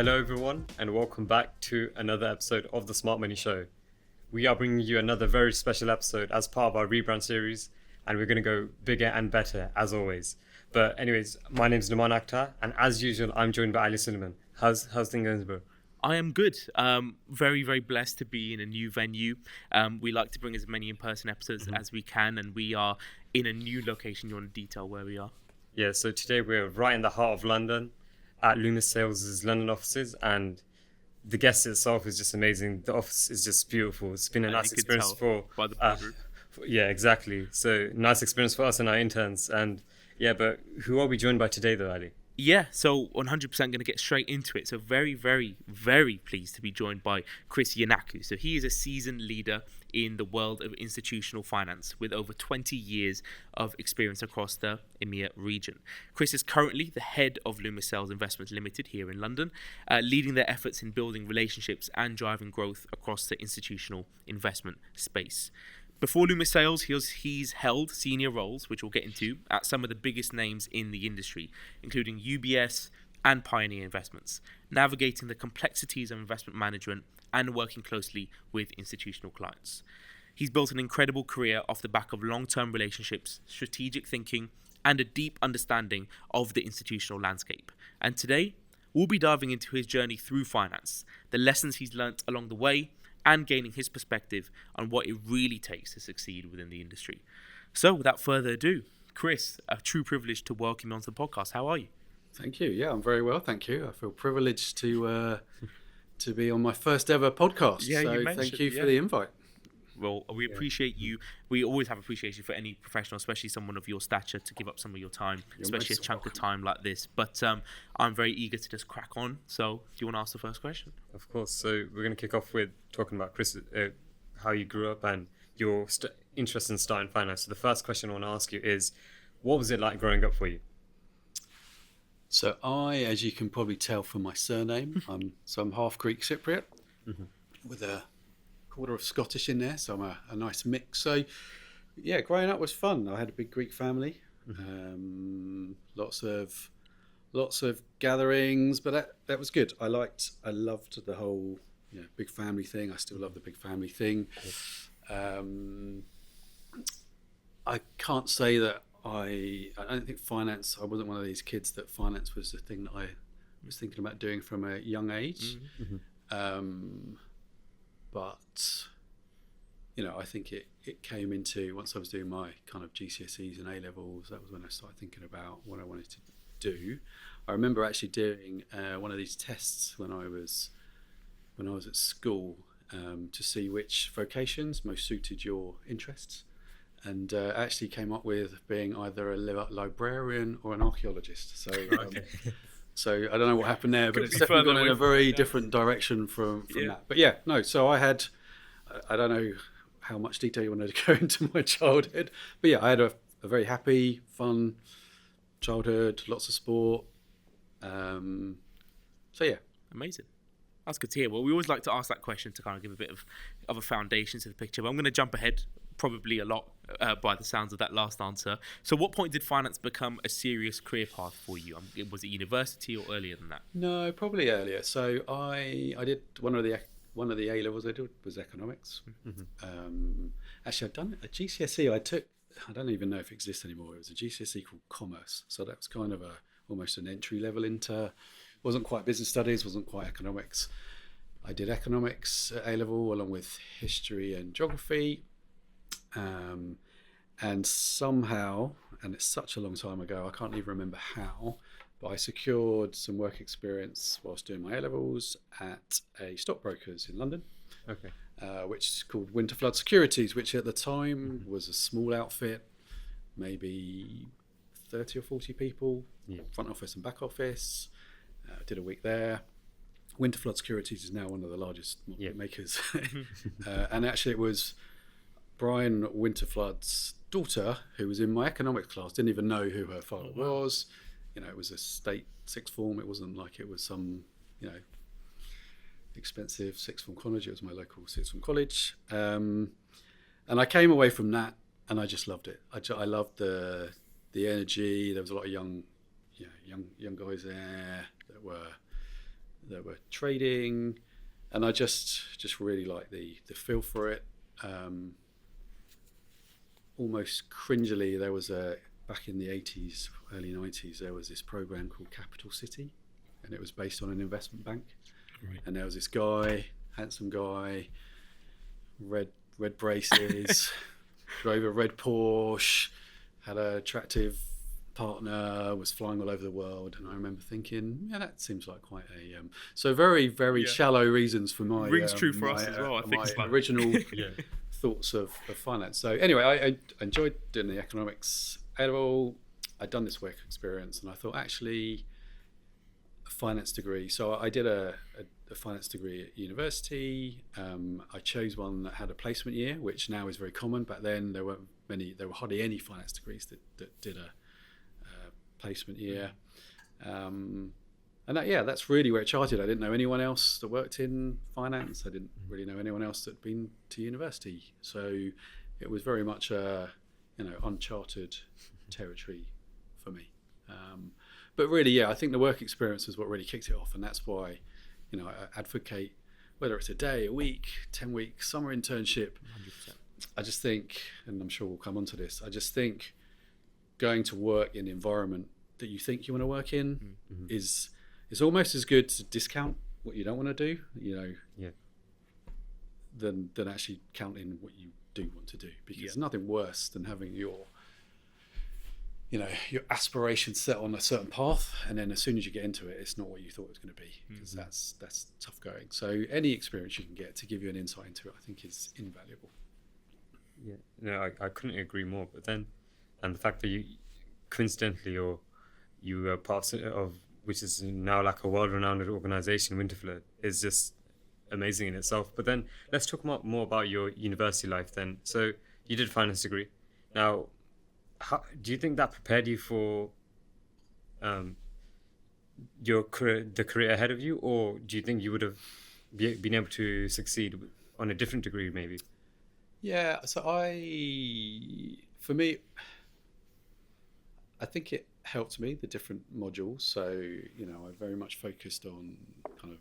Hello everyone and welcome back to another episode of the Smart Money Show. We are bringing you another very special episode as part of our rebrand series, and we're going to go bigger and better as always. But anyways, my name is Numan Akhtar, and as usual I'm joined by Ali Suleiman. How's things going, bro? I am good. Very, very blessed to be in a new venue. We like to bring as many in-person episodes as we can, and we are in a new location. You want to detail where we are? Yeah, so today we're right in the heart of London at Loomis Sayles' London offices, and the guest itself is just amazing. The office is just beautiful. It's been a nice experience by the yeah, exactly. So nice experience for us and our interns. And yeah, but who are we joined by today though, Ali? Yeah, so 100% going to get straight into it. So very, very, very pleased to be joined by Chris Yiannakou. So he is a seasoned leader in the world of institutional finance with over 20 years of experience across the EMEA region. Chris is currently the head of Loomis Sayles Investments Limited here in London, leading their efforts in building relationships and driving growth across the institutional investment space. Before Loomis Sayles, he's held senior roles, which we'll get into, at some of the biggest names in the industry, including UBS and Pioneer Investments, navigating the complexities of investment management and working closely with institutional clients. He's built an incredible career off the back of long-term relationships, strategic thinking, and a deep understanding of the institutional landscape. And today, we'll be diving into his journey through finance, the lessons he's learnt along the way, and gaining his perspective on what it really takes to succeed within the industry. So without further ado, Chris, a true privilege to welcome you onto the podcast. How are you? Thank you. Yeah, I'm very well, thank you. I feel privileged to be on my first ever podcast. Yeah, so you mentioned, thank you for the invite. Well, we appreciate you. We always have appreciation for any professional, especially someone of your stature, to give up some of your time, especially a chunk of time like this. But I'm very eager to just crack on. So do you want to ask the first question? Of course. So we're going to kick off with talking about Chris, how you grew up and your interest in starting finance. So the first question I want to ask you is, what was it like growing up for you? So as you can probably tell from my surname, I'm half Greek Cypriot with a quarter of Scottish in there, so I'm a nice mix. So yeah, growing up was fun. I had a big Greek family, lots of gatherings, but that was good. I loved the whole big family thing. I still love the big family thing. I can't say that I don't think finance, I wasn't one of these kids that finance was the thing that I was thinking about doing from a young age. But I think it came into, once I was doing my kind of GCSEs and A-levels, that was when I started thinking about what I wanted to do. I remember actually doing one of these tests when I was at school to see which vocations most suited your interests, and actually came up with being either a librarian or an archaeologist. So so I don't know what happened there, but it's definitely gone in a very different direction from that. But yeah, no, so I don't know how much detail you wanted to go into my childhood, but yeah, I had a very happy, fun childhood, lots of sport. So yeah. Amazing. That's good to hear. Well, we always like to ask that question to kind of give a bit of a foundation to the picture, but I'm going to jump ahead probably a lot by the sounds of that last answer. So what point did finance become a serious career path for you? Was it university or earlier than that? No, probably earlier. So I did one of the A levels I did was economics. Actually, I'd done a GCSE. I don't even know if it exists anymore. It was a GCSE called Commerce. So that was kind of almost an entry level into, wasn't quite business studies, wasn't quite economics. I did economics at A level along with history and geography. And somehow, and it's such a long time ago, I can't even remember how, but I secured some work experience whilst doing my A-levels at a stockbroker's in London, which is called Winterflood Securities, which at the time was a small outfit, maybe 30 or 40 people, front office and back office. Did a week there. Winterflood Securities is now one of the largest market makers. And actually it was Brian Winterflood's daughter, who was in my economics class, didn't even know who her father was. It was a state sixth form. It wasn't like it was some, expensive sixth form college. It was my local sixth form college. And I came away from that and I just loved it. I loved the energy. There was a lot of young guys there there were trading, and I just really liked the feel for it. Almost cringily, there was back in the 80s, early 90s, there was this program called Capital City, and it was based on an investment bank. Right. And there was this guy, handsome guy, red braces, drove a red Porsche, had an attractive partner, was flying all over the world. And I remember thinking, yeah, that seems like quite a so very, very shallow reasons for my Rings true for us as well, I think, my original thoughts of finance. So anyway, I enjoyed doing the economics A-level. I'd done this work experience, and I thought, actually, a finance degree. So I did a finance degree at university. I chose one that had a placement year, which now is very common. Back then, there were hardly any finance degrees that did a placement year. And that's really where it charted. I didn't know anyone else that worked in finance. I didn't really know anyone else that'd been to university. So it was very much uncharted territory for me. But really, I think the work experience is what really kicked it off, and that's why, I advocate, whether it's a day, a week, 10 weeks, summer internship. 100%. I just think, and I'm sure we'll come on to this, I just think going to work in the environment that you think you want to work in is almost as good to discount what you don't want to do, than actually counting what you do want to do. Because there's nothing worse than having your aspirations set on a certain path, and then as soon as you get into it, it's not what you thought it was going to be, because that's tough going. So any experience you can get to give you an insight into it, I think, is invaluable. Yeah, no, I couldn't agree more. But then, and the fact that you, coincidentally, or you were part of, which is now like a world-renowned organization, Winterflood, is just amazing in itself. But then let's talk more about your university life then. So you did a finance degree. Now, how do you think that prepared you for your career, the career ahead of you, or do you think you would have been able to succeed on a different degree maybe? Yeah, so for me, I think it helped me, the different modules. So, I very much focused on kind of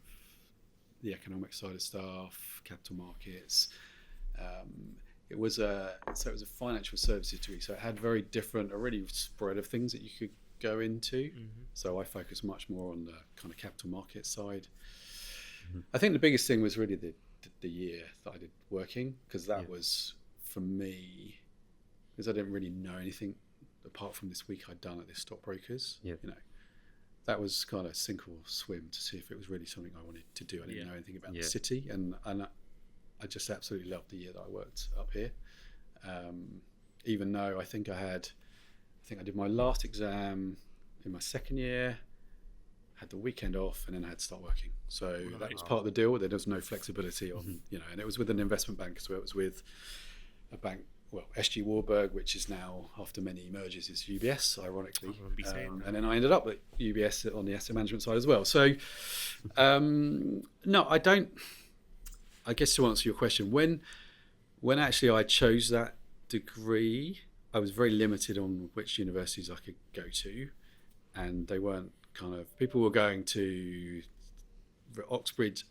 the economic side of stuff, capital markets. It was a financial services degree, so it had very different, a really spread of things that you could go into. So I focused much more on the kind of capital market side. I think the biggest thing was really the year that I did working, because that was, for me, because I didn't really know anything apart from this week I'd done at this stockbrokers. That was kind of sink or swim to see if it was really something I wanted to do. I didn't know anything about the city, and I just absolutely loved the year that I worked up here. Even though I think I did my last exam in my second year, had the weekend off, and then I had to start working. So that was part of the deal. There was no flexibility on, and it was with an investment bank. So it was with a bank, SG Warburg, which is now, after many mergers, is UBS, ironically. And then I ended up at UBS on the asset management side as well. So, no, I don't. I guess to answer your question, when actually I chose that degree, I was very limited on which universities I could go to, and they weren't people were going to Oxbridge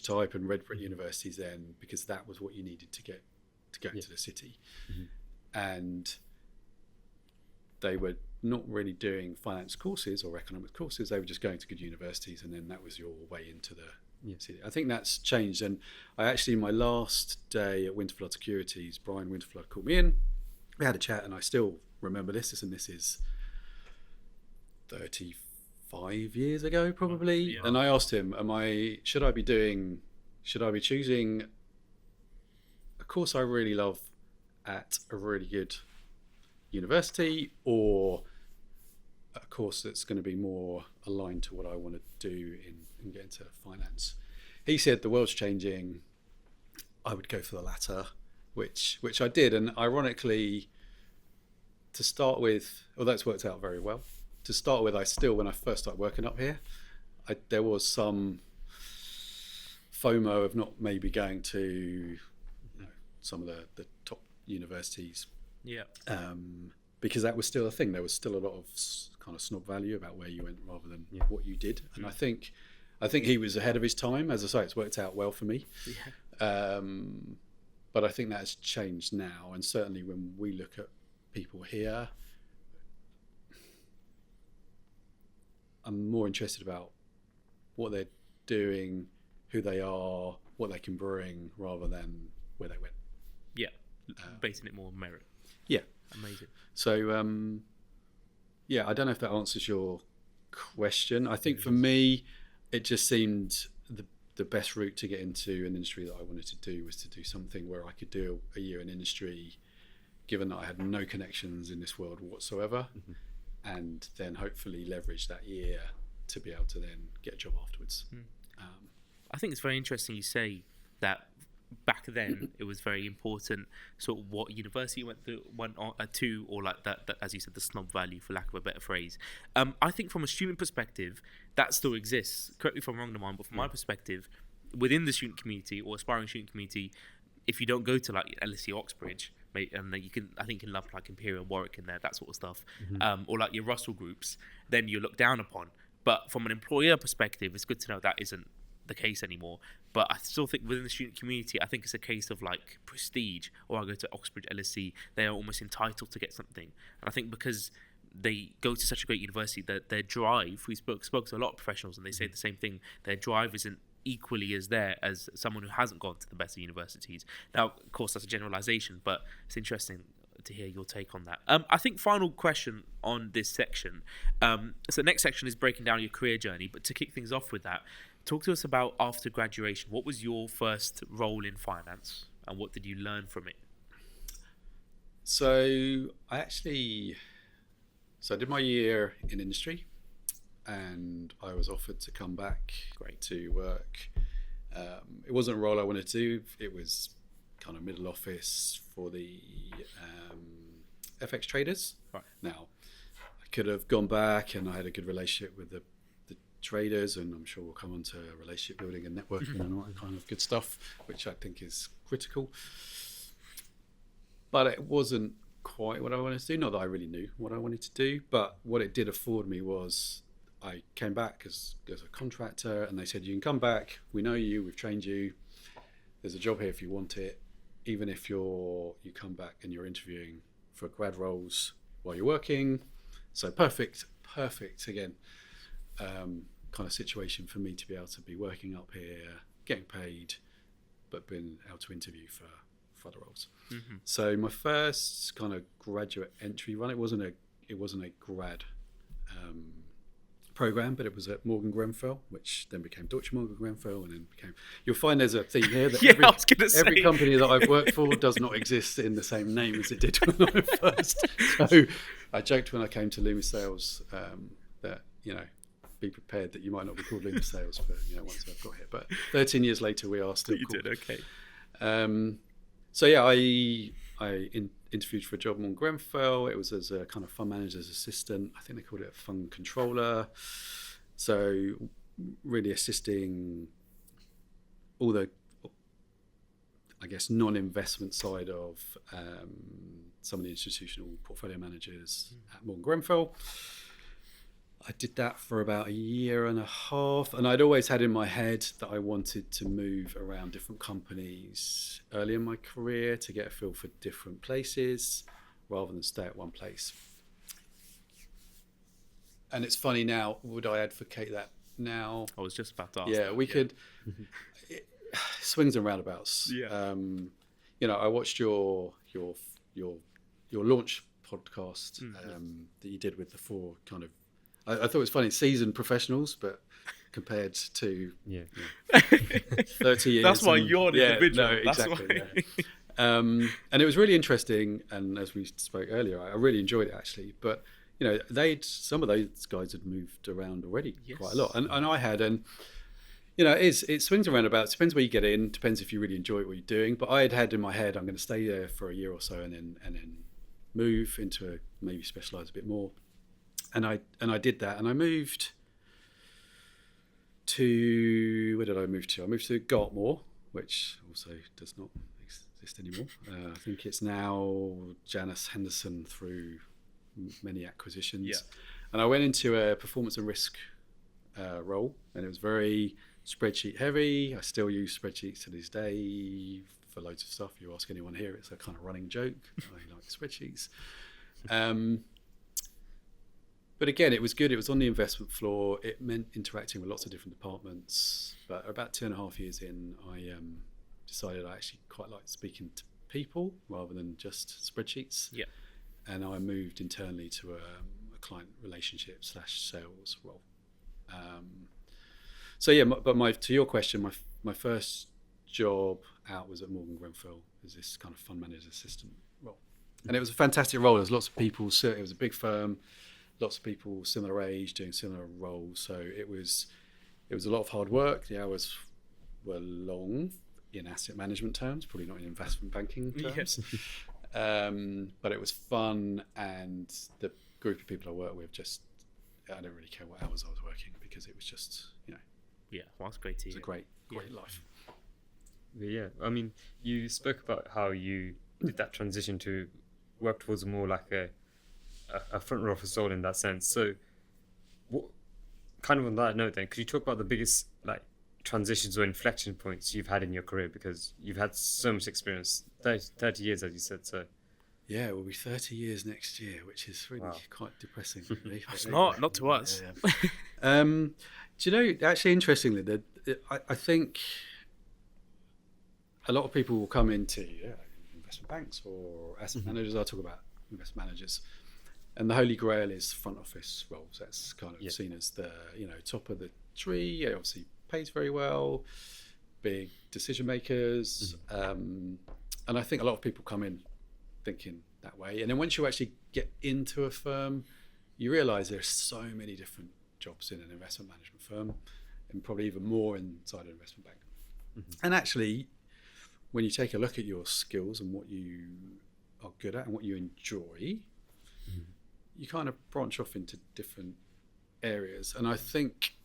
type and Redbridge universities then, because that was what you needed to get to go into the city. And they were not really doing finance courses or economics courses. They were just going to good universities, and then that was your way into the city. I think that's changed. And I actually, my last day at Winterflood Securities, Brian Winterflood called me in. We had a chat, and I still remember this is 35 years ago probably. And I asked him, should I be choosing a course I really love at a really good university, or a course that's going to be more aligned to what I want to do and get into finance? He said the world's changing, I would go for the latter, which I did. And ironically, to start with, although it's worked out very well, to start with, when I first started working up here, there was some FOMO of not maybe going to some of the top universities. Because that was still a thing. There was still a lot of kind of snob value about where you went rather than what you did. And I think I think he was ahead of his time. As I say, it's worked out well for me. Yeah. But I think that has changed now. And certainly when we look at people here, I'm more interested about what they're doing, who they are, what they can bring, rather than where they went. Yeah. Basing it more on merit. Yeah. Amazing. So, yeah, I don't know if that answers your question. I think for me, it just seemed the best route to get into an industry that I wanted to do was to do something where I could do a year in industry, given that I had no connections in this world whatsoever, and then hopefully leverage that year to be able to then get a job afterwards. I think it's very interesting you say that back then it was very important sort of what university you went on to, or like that, as you said, the snob value, for lack of a better phrase. I think from a student perspective that still exists. Correct me if I'm wrong, Naman, but from my perspective, within the student community or aspiring student community, if you don't go to like LSE Oxbridge, and then you can, I think in London, like Imperial, Warwick in there, that sort of stuff, or like your Russell groups, then you're looked down upon. But from an employer perspective, it's good to know that isn't the case anymore. But I still think within the student community, I think it's a case of like prestige, or I go to Oxbridge, LSE, they are almost entitled to get something. And I think because they go to such a great university, that their drive, we spoke to a lot of professionals and they say the same thing, their drive isn't equally as there as someone who hasn't gone to the better universities. Now, of course, that's a generalization, but it's interesting to hear your take on that. I think final question on this section. So the next section is breaking down your career journey, but to kick things off with that, talk to us about after graduation. What was your first role in finance and what did you learn from it? So I did my year in industry and I was offered to come back to work. It wasn't a role I wanted to do. It was kind of middle office for the FX traders. Right. Now, I could have gone back and I had a good relationship with the traders, and I'm sure we'll come on to relationship building and networking and all that kind of good stuff, which I think is critical. But it wasn't quite what I wanted to do. Not that I really knew what I wanted to do, but what it did afford me was I came back as a contractor and they said, you can come back, we know you, we've trained you, there's a job here if you want it, even if you come back and you're interviewing for grad roles while you're working. So perfect again, kind of situation for me to be able to be working up here, getting paid, but being able to interview for other roles. So my first kind of graduate entry run, it wasn't a grad program, but it was at Morgan Grenfell, which then became Deutsche Morgan Grenfell, and then became. You'll find there's a theme here that every company that I've worked for does not exist in the same name as it did when I first. So I joked when I came to Loomis Sayles that be prepared that you might not be called Loomis Sayles for once I've got here. But 13 years later, we are still called. You did okay. So yeah, I interviewed for a job on Grenfell. It was as a kind of fund manager's assistant. I think they called it a fund controller. So really assisting all the, I guess, non-investment side of some of the institutional portfolio managers at Morgan Grenfell. I did that for about a year and a half, and I'd always had in my head that I wanted to move around different companies early in my career to get a feel for different places rather than stay at one place. And it's funny now, would I advocate that now? I was just about to ask. Yeah, we could. Swings and roundabouts. Yeah. I watched your launch podcast that you did with the four kind of. I thought it was funny, seasoned professionals, but compared to 30 years. That's why you're an individual. No, exactly. And it was really interesting. And as we spoke earlier, I really enjoyed it actually. But some of those guys had moved around already quite a lot, and I had. And it swings around about. It depends where you get in. Depends if you really enjoy what you're doing. But I had in my head, I'm going to stay there for a year or so, and then move into maybe specialise a bit more. And I did that, and I moved to, where did I move to? I moved to Gartmore, which also does not exist anymore. I think it's now Janus Henderson through many acquisitions. Yeah. And I went into a performance and risk role, and it was very spreadsheet heavy. I still use spreadsheets to this day for loads of stuff. You ask anyone here, it's a kind of running joke. I like spreadsheets. But again, it was good. It was on the investment floor. It meant interacting with lots of different departments. But about 2.5 years in, I decided I actually quite liked speaking to people rather than just spreadsheets. Yeah. And I moved internally to a client relationship / sales role. So yeah, to your question, my first job out was at Morgan Grenfell as this kind of fund manager assistant role, and it was a fantastic role. There was lots of people. So it was a big firm, lots of people similar age doing similar roles. So it was a lot of hard work. The hours were long in asset management terms, probably not in investment banking terms. But it was fun, and the group of people I worked with I don't really care what hours I was working because it was just, Yeah, well, that's great to hear. It's a great life. Yeah, I mean, you spoke about how you did that transition to work towards more like a front office role in that sense. So, what kind of on that note, then, could you talk about the biggest transitions or inflection points you've had in your career, because you've had so much experience, 30 years, as you said. So, yeah, we'll be 30 years next year, which is really quite depressing. Really. It's not to us. Yeah. Do you know, actually, interestingly, I think a lot of people will come into investment banks or asset managers. I'll talk about investment managers, and the holy grail is front office roles. That's kind of seen as the top of the tree. It obviously pays very well, big decision makers, and I think a lot of people come in thinking that way, and then once you actually get into a firm, you realise there's so many different jobs in an investment management firm, and probably even more inside an investment bank. And actually, when you take a look at your skills and what you are good at and what you enjoy, you kind of branch off into different areas. And I think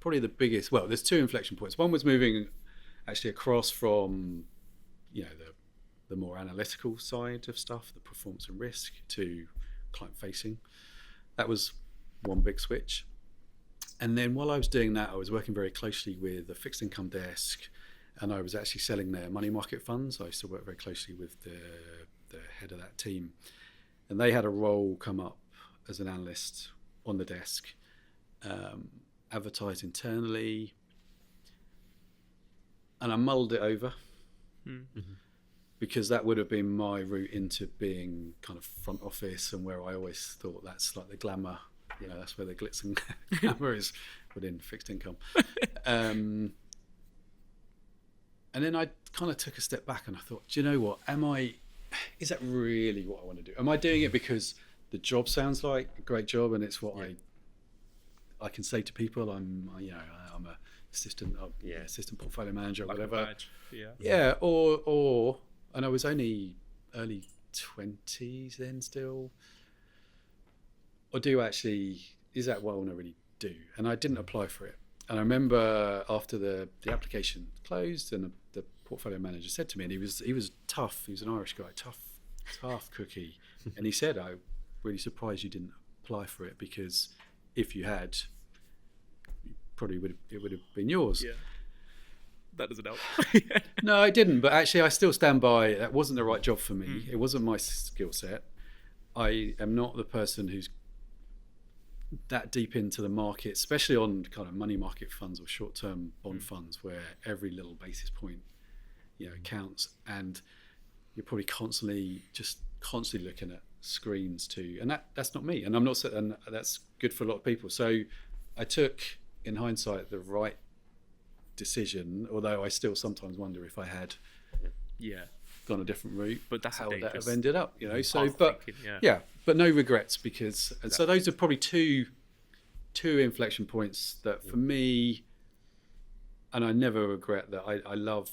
probably the biggest, there's two inflection points. One was moving actually across from the more analytical side of stuff, the performance and risk, to client facing. That was one big switch. And then while I was doing that, I was working very closely with a fixed income desk, and I was actually selling their money market funds. I used to work very closely with the head of that team, and they had a role come up as an analyst on the desk, advertised internally, and I mulled it over. Because that would have been my route into being kind of front office, and where I always thought that's like the glamour, that's where the glitz and glamour is within fixed income. And then I kind of took a step back and I thought, do you know what? Is that really what I want to do? Am I doing it because the job sounds like a great job and it's what I can say to people? I'm a assistant portfolio manager or like whatever. Badge. Or and I was only early 20s then still. Or is that what I want to really do? And I didn't apply for it. And I remember after the application closed, and the portfolio manager said to me, and he was tough, he was an Irish guy, tough cookie. And he said, I'm really surprised you didn't apply for it, because if you had, it would have been yours. Yeah. That doesn't help. No, I didn't. But actually, I still stand by, that wasn't the right job for me. It wasn't my skill set. I am not the person who's that deep into the market, especially on kind of money market funds or short-term bond funds, where every little basis point, counts, and you're probably constantly looking at screens too. And that's not me. And I'm not, and that's good for a lot of people. So I took, in hindsight, the right decision, although I still sometimes wonder if I had gone a different route, but that's how that have ended up, so thinking, but no regrets, because and so those are probably two inflection points that for me, and I never regret that. I love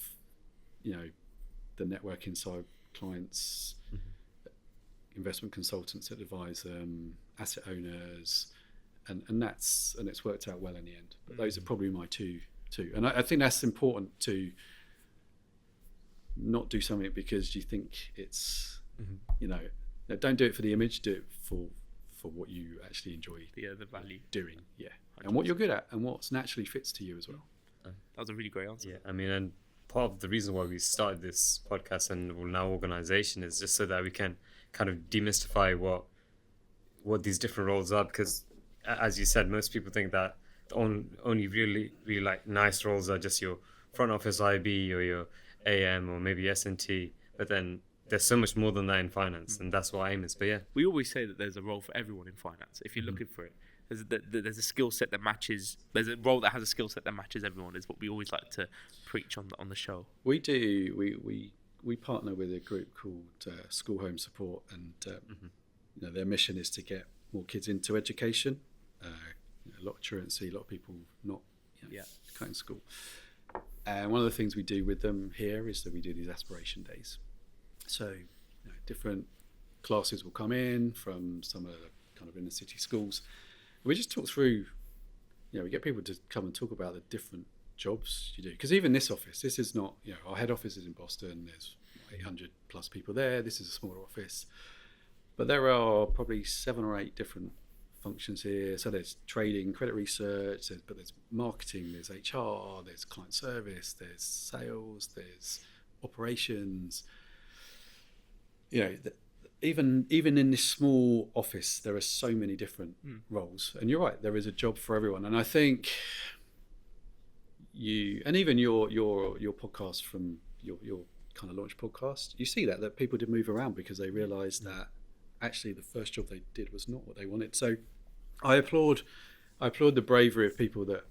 the network inside clients, investment consultants that advise them, asset owners, and it's worked out well in the end. But those are probably my two, and I think that's important to not do something because you think it's don't do it for the image, do it for what you actually enjoy the value doing. and what you're good at and what's naturally fits to you as well. That was a really great answer. Yeah, I mean, and part of the reason why we started this podcast and now organization is just so that we can kind of demystify what these different roles are, because as you said, most people think that the only really like nice roles are just your front office IB or your AM or maybe S&T, but then there's so much more than that in finance, and that's what AIM is. But yeah, We always say that there's a role for everyone in finance. If you're looking for it, there's a skill set that matches. There's a role that has a skill set that matches everyone. Is what we always like to preach on the show. We do. We partner with a group called School Home Support, and you know, their mission is to get more kids into education. A lot of truancy, a lot of people not cutting school. And one of the things we do with them here is that we do these aspiration days. So, you know, different classes will come in from some of the kind of inner city schools. We just talk through, you know, we get people to come and talk about the different jobs you do. Because even this office, this is not, you know, our head office is in Boston. There's 800 plus people there. This is a smaller office. But there are probably 7 or 8 different functions here. So there's trading, credit research, but there's marketing, there's HR, there's client service, there's sales, there's operations. You know, even in this small office, there are so many different roles. And you're right, there is a job for everyone. And I think and even your podcast from your kind of launch podcast, you see that people did move around because they realised that actually the first job they did was not what they wanted. So I applaud the bravery of people that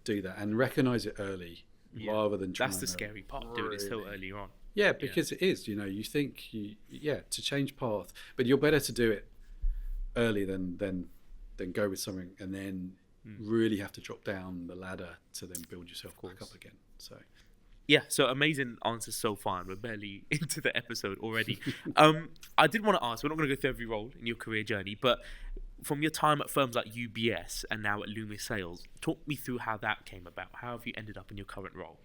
do that and recognise it early rather than trying. That's the scary part, doing it so early on. Yeah, because it is, you know, you think to change path, but you're better to do it early than go with something and then really have to drop down the ladder to then build yourself back up again. So yeah, so amazing answers so far, and we're barely into the episode already. I did want to ask, we're not going to go through every role in your career journey, but from your time at firms like UBS and now at Loomis Sayles, talk me through how that came about. How have you ended up in your current role?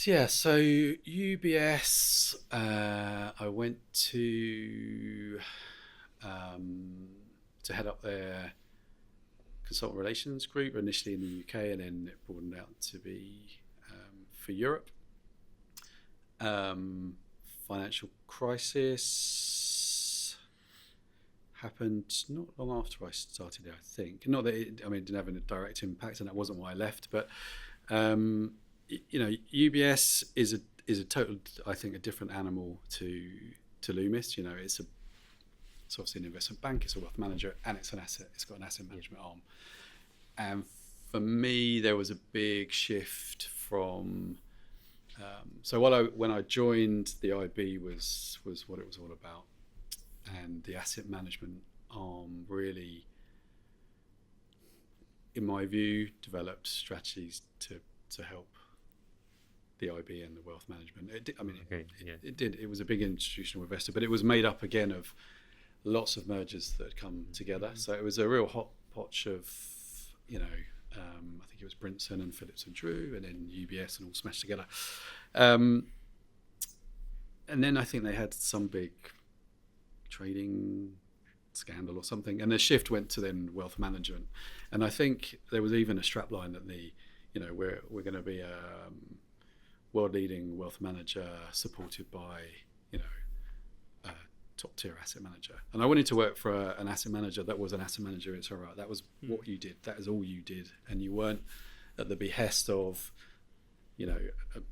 Yeah, so UBS, I went to head up their consultant relations group, initially in the UK, and then it broadened out to be for Europe. Financial crisis happened not long after I started there, I think. Not that it didn't have a direct impact, and that wasn't why I left, but you know, UBS is a total, I think, a different animal to Loomis. You know, it's obviously an investment bank, it's a wealth manager, and it's got an asset management arm. And for me, there was a big shift from so when I joined, the IB was what it was all about, and the asset management arm really, in my view, developed strategies to help the IB and the wealth management. It did. It was a big institutional investor, but it was made up again of lots of mergers that had come together. So it was a real hot potch of, you know, I think it was Brinson and Phillips and Drew, and then UBS, and all smashed together. And then I think they had some big trading scandal or something, and the shift went to then wealth management. And I think there was even a strapline that we're going to be a world leading wealth manager supported by, you know, a top tier asset manager. And I wanted to work for an asset manager that was an asset manager. It's all right. That was what you did. That is all you did. And you weren't at the behest of, you know,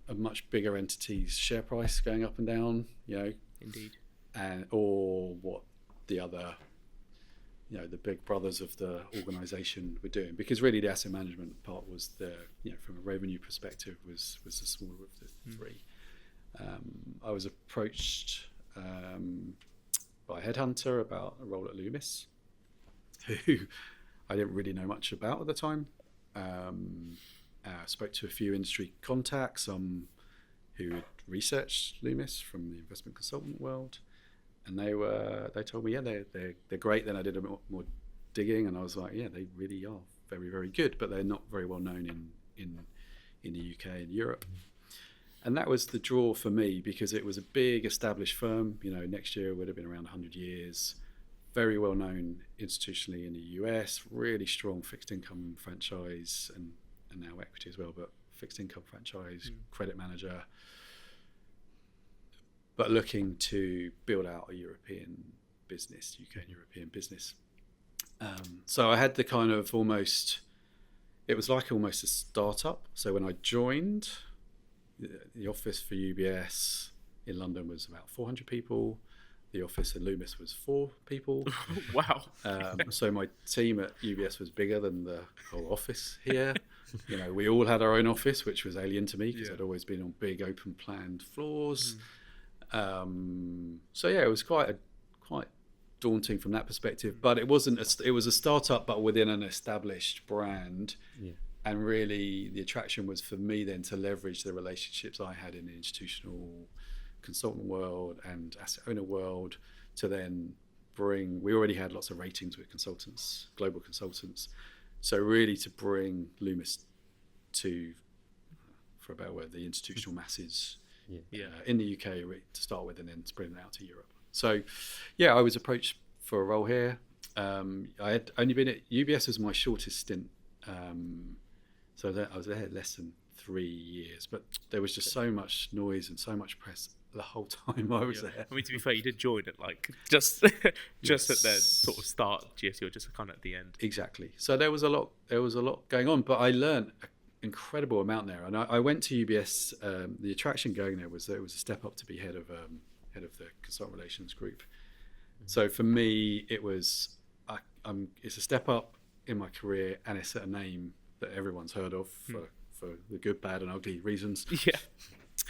a much bigger entity's share price going up and down, you know. Indeed. Or what the other, you know, the big brothers of the organisation were doing, because really the asset management part was the, you know, from a revenue perspective was the smaller of the three. I was approached by a headhunter about a role at Loomis, who I didn't really know much about at the time. Spoke to a few industry contacts, who had researched Loomis from the investment consultant world. And they told me, yeah, they're great. Then I did a bit more digging, and I was like, yeah, they really are very, very good, but they're not very well known in the UK and Europe. And that was the draw for me, because it was a big established firm. You know, next year would have been around 100 years, very well known institutionally in the US, really strong fixed income franchise and now equity as well, but fixed income franchise, credit manager, but looking to build out a European business, UK and European business. So I had the kind of it was like almost a startup. So when I joined, the office for UBS in London was about 400 people. The office in Loomis was 4 people. Wow. So my team at UBS was bigger than the whole office here. We all had our own office, which was alien to me because I'd always been on big open planned floors. So yeah, it was quite daunting from that perspective, but it was a startup, but within an established brand. And really the attraction was for me then to leverage the relationships I had in the institutional consultant world and asset owner world to then we already had lots of ratings with consultants, global consultants, so really to bring Loomis to, for a better word, the institutional masses in the UK to start with, and then spreading it out to Europe. So yeah, I was approached for a role here. I had only been at UBS as my shortest stint, so I was there less than 3 years, but there was just so much noise and so much press the whole time I was there. I mean, to be fair, you did join at just at the sort of start GFC, or just kind of at the end. Exactly. So there was a lot going on, but I learned an incredible amount there. And I went to UBS. The attraction going there was that it was a step up to be head of the consultant relations group. So for me, it was it's a step up in my career, and it's a name that everyone's heard of for the good, bad, and ugly reasons. Yeah.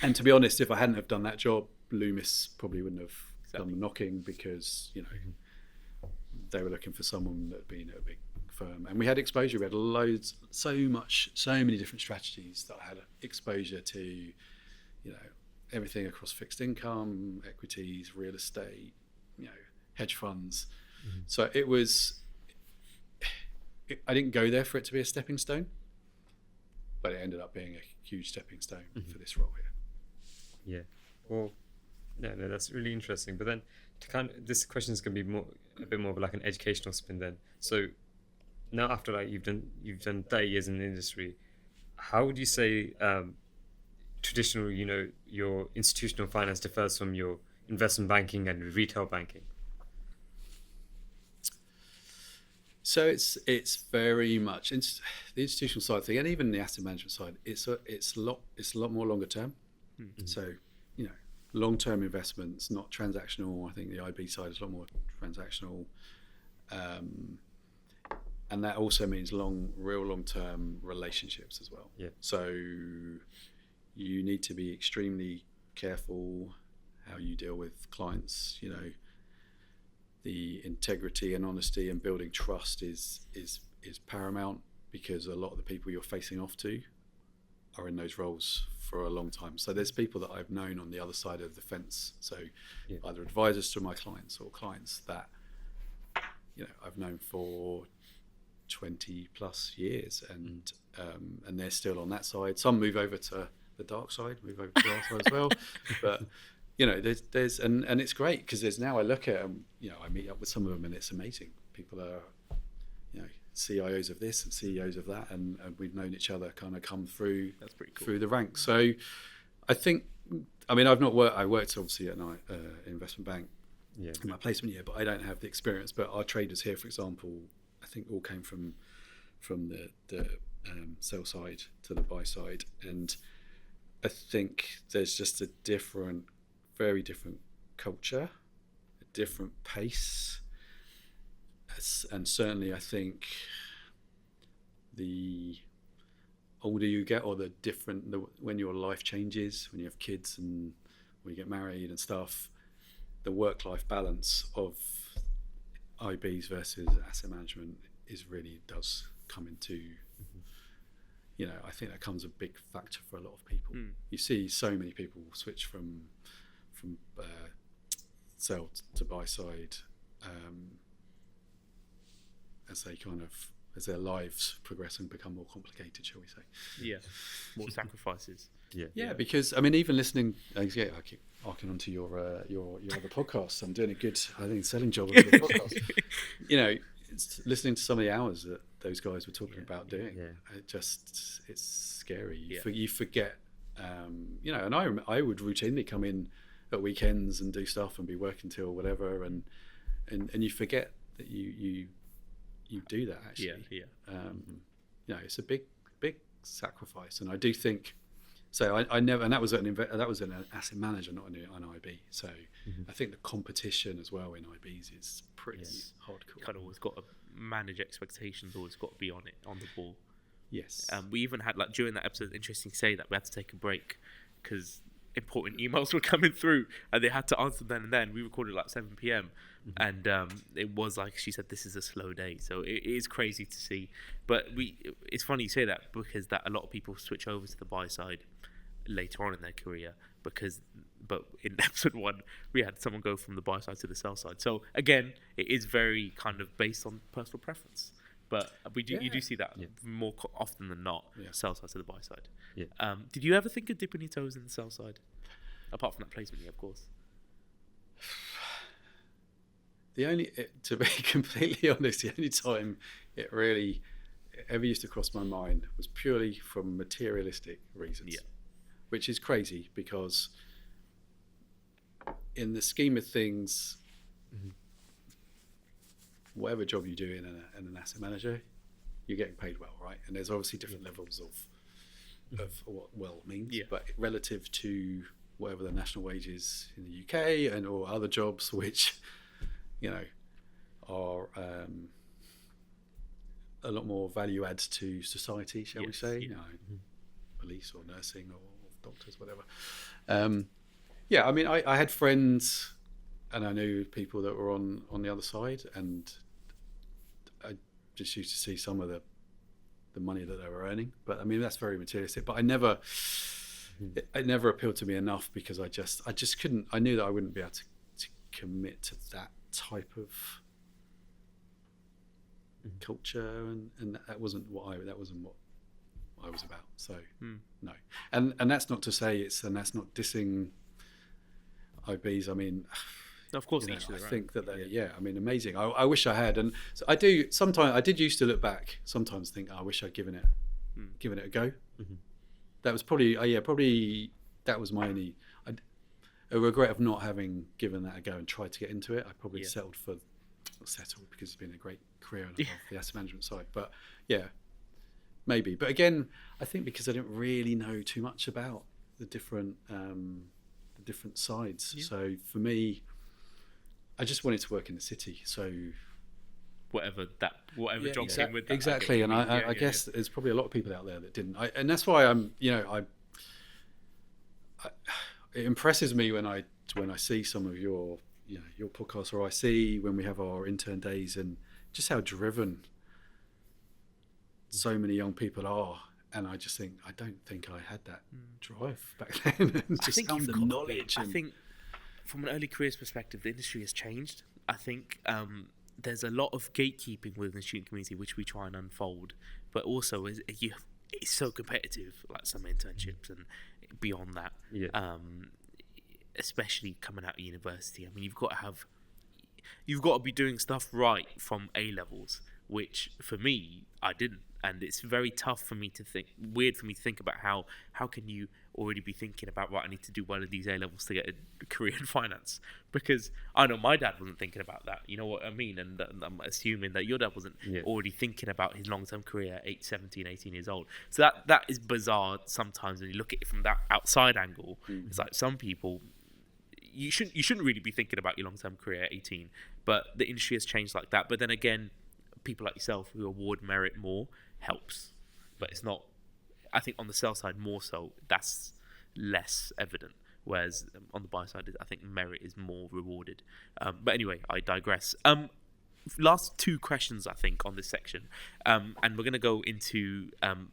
And to be honest, if I hadn't have done that job, Loomis probably wouldn't have done the knocking, because they were looking for someone that had been at a big firm, and we had exposure. We had so many different strategies that I had exposure to, everything across fixed income, equities, real estate, hedge funds. So I didn't go there for it to be a stepping stone, but it ended up being a huge stepping stone for this role here. Yeah. Well, no, that's really interesting. But then, this question is going to be a bit more of like an educational spin then. So now, after you've done 30 years in the industry, how would you say traditional, your institutional finance differs from your investment banking and retail banking? So it's very much the institutional side thing, and even the asset management side. It's a lot more longer term. So long term investments, not transactional. I think the IB side is a lot more transactional, and that also means real long term relationships as well. Yeah. So you need to be extremely careful how you deal with clients. The integrity and honesty and building trust is paramount, because a lot of the people you're facing off to are in those roles for a long time. So there's people that I've known on the other side of the fence. So either advisors to my clients or clients that I've known for 20 plus years, and they're still on that side. Some move over to the dark side, move over to our side as well. But there's and it's great, because there's now I look at them, I meet up with some of them, and it's amazing. People are, CIOs of this and CEOs of that, and we've known each other kind of come through. That's pretty cool. Through the ranks. So I think, I worked obviously at an investment bank in my placement year, but I don't have the experience. But our traders here, for example, I think all came from the sell side to the buy side, and I think there's just a very different culture, a different pace, and certainly I think the older you get, or when your life changes, when you have kids and when you get married and stuff, the work-life balance of IBs versus asset management does come into, I think that comes a big factor for a lot of people. You see so many people switch from sell to buy side as their lives progress and become more complicated, shall we say. Yeah, more sacrifices. Yeah, because I mean, even listening, I keep arcing onto your other podcasts. I'm doing a good, I think, selling job of the podcast. You know, it's listening to some of the hours that those guys were talking about doing. It's scary. You forget, you know. And I would routinely come in at weekends and do stuff and be working till whatever, and you forget that you do that actually. You know, it's a big sacrifice, and I do think. So I never, and that was an asset manager, not an IB. So I think the competition as well in IBs is pretty hardcore. You kind of always got to manage expectations, always got to be on the ball. Yes. We even had, like, during that episode, interesting to say that we had to take a break because important emails were coming through and they had to answer then and then. We recorded like 7 p.m. and it was like she said, this is a slow day. So it is crazy to see. But it's funny you say that because that a lot of people switch over to the buy side later on in their career but in episode 1 we had someone go from the buy side to the sell side. So again, it is very kind of based on personal preference. But you do see that more often than not, sell side to the buy side. Yeah. Did you ever think of dipping your toes in the sell side? Apart from that placement, of course. To be completely honest, the only time it really ever used to cross my mind was purely from materialistic reasons. Yeah. Which is crazy because in the scheme of things, whatever job you do in an asset manager, you're getting paid well, right? And there's obviously different levels of what well means, but relative to whatever the national wage is in the UK or other jobs which, you know, are a lot more value adds to society, shall we say? You know, police or nursing or doctors, whatever. I mean, I had friends and I knew people that were on the other side, and I just used to see some of the money that they were earning. But I mean, that's very materialistic. But it never appealed to me enough because I just couldn't. I knew that I wouldn't be able to commit to that type of culture, and that wasn't what I was about. So no, and that's not to say that's not dissing IBs. I mean, of course, I think that I mean, amazing. I wish I had, and so I do. Sometimes I did used to look back. Sometimes think, I wish I'd given it a go. That was probably that was my only a regret of not having given that a go and tried to get into it. I probably settled because it's been a great career on the asset management side. But maybe. But again, I think because I didn't really know too much about the different sides. So for me, I just wanted to work in the city. So whatever job came with that. Exactly. And I guess there's probably a lot of people out there that didn't. And that's why it impresses me when I see some of your podcasts, or I see when we have our intern days, and just how driven so many young people are. And I just think, I don't think I had that drive back then. And just found the knowledge. I think from an early careers perspective, the industry has changed. I think there's a lot of gatekeeping within the student community, which we try and unfold. But also, it's so competitive, like some internships and beyond that. Especially coming out of university. I mean, you've got to be doing stuff right from A levels, which for me, I didn't. And it's very tough for me to think about how can you already be thinking about, right, I need to do well in these A levels to get a career in finance, because I know my dad wasn't thinking about that, you know what I mean? And I'm assuming that your dad wasn't already thinking about his long-term career at 17, 18 years old. So that is bizarre sometimes when you look at it from that outside angle. It's like some people, you shouldn't really be thinking about your long-term career at 18, but the industry has changed like that. But then again, people like yourself who award merit more helps, but it's not. I think on the sell side more so, that's less evident, whereas on the buy side, I think merit is more rewarded. But anyway, I digress. Last 2 questions, I think, on this section, and we're going to go into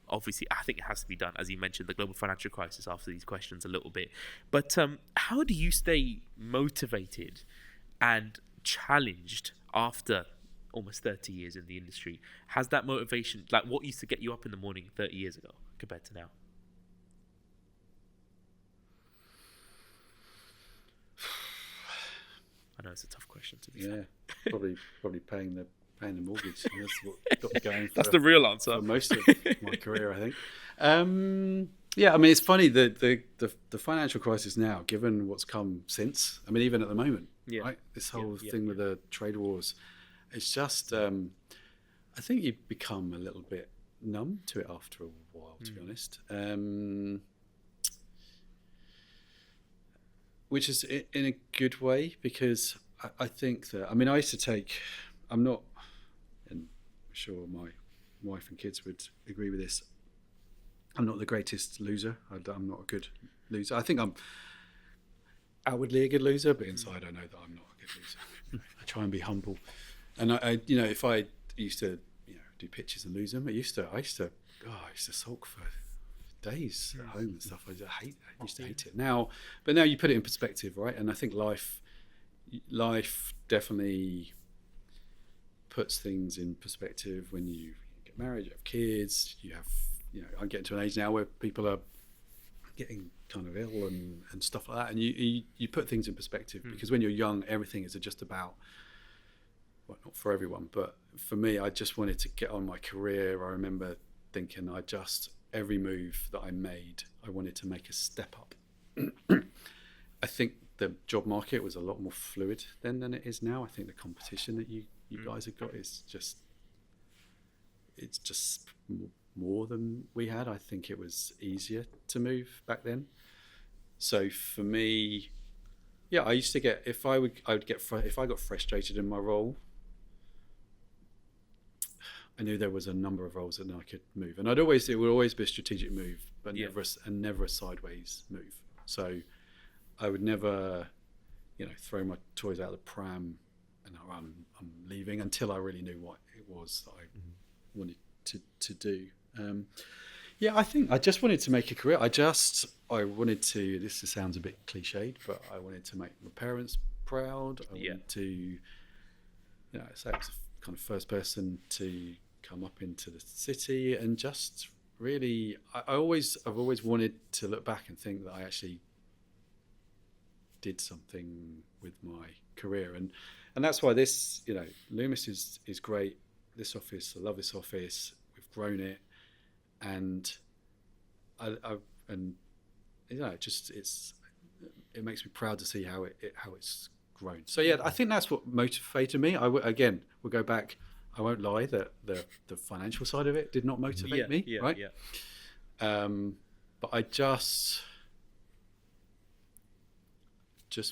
obviously, I think it has to be done, as you mentioned, the global financial crisis after these questions a little bit. But how do you stay motivated and challenged after almost 30 years in the industry? Has that motivation, like what used to get you up in the morning 30 years ago compared to now? it's a tough question to be Yeah, fair. probably paying the mortgage. That's what got me going. That's the real answer. For most of my career, I think. Yeah, I mean, it's funny the financial crisis now, given what's come since. I mean, even at the moment, right? This whole thing with the trade wars, it's just. I think you become a little bit numb to it after a while, to be honest. Which is in a good way, because I think that, I mean, I used to take, I'm not, and I'm sure my wife and kids would agree with this, I'm not the greatest loser. I'm not a good loser. I think I'm outwardly a good loser, but inside I know that I'm not a good loser. I try and be humble. And I if I used to, do pitches and lose them, I used to sulk for days at home and stuff. I used to hate it. Now you put it in perspective, right? And I think life definitely puts things in perspective when you get married, you have kids, you have, I'm getting to an age now where people are getting kind of ill and stuff like that, and you put things in perspective, because when you're young, everything is just about, well, not for everyone, but for me, I just wanted to get on my career. I remember thinking every move that I made, I wanted to make a step up. I think the job market was a lot more fluid then than it is now. I think the competition that you guys have got is just more than we had. I think it was easier to move back then. So for me, I used to get, if I got frustrated in my role, I knew there was a number of roles that I could move, and it would always be a strategic move, but never a sideways move. So I would never, throw my toys out of the pram and I'm leaving until I really knew what it was that I wanted to do. I think I just wanted to make a career. I wanted to, this sounds a bit cliched, but I wanted to make my parents proud. I wanted to, so I was the kind of first person to come up into the city, and just really, I've always wanted to look back and think that I actually did something with my career, and that's why this, Loomis is great. This office, I love this office. We've grown it, and it makes me proud to see how it's grown. So I think that's what motivated me. Again, we'll go back. I won't lie that the financial side of it did not motivate me, right? But I just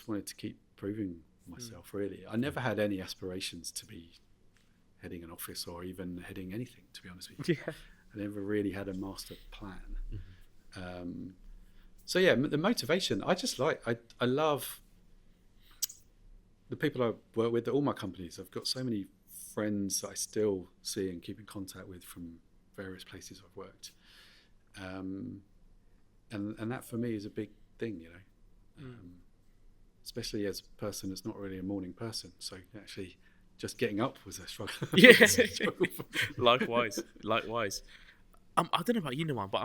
wanted to keep proving myself, really. I never had any aspirations to be heading an office or even heading anything, to be honest with you. I never really had a master plan. The motivation, I love the people I work with, all my companies. I've got so many friends that I still see and keep in contact with from various places I've worked. And that for me is a big thing, especially as a person that's not really a morning person. So actually just getting up was a struggle. Likewise. I don't know about you, Noam, but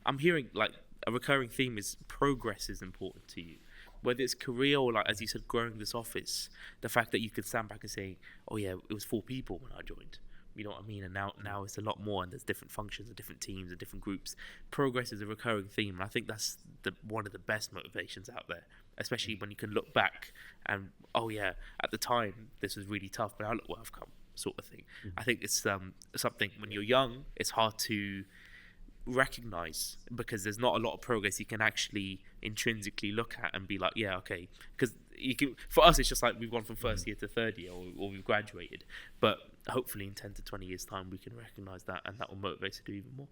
I'm hearing like a recurring theme is progress is important to you. Whether it's career or, like, as you said, growing this office, the fact that you could stand back and say, oh yeah, it was 4 people when I joined. You know what I mean? And now it's a lot more, and there's different functions and different teams and different groups. Progress is a recurring theme, and I think that's one of the best motivations out there, especially when you can look back and, oh yeah, at the time this was really tough, but now look where I've come, sort of thing. I think it's something when you're young, it's hard to recognize, because there's not a lot of progress you can actually intrinsically look at and be like, yeah, okay, because for us it's just like we've gone from first year to third year, or we've graduated, but hopefully in 10 to 20 years time we can recognize that, and that will motivate us to do even more.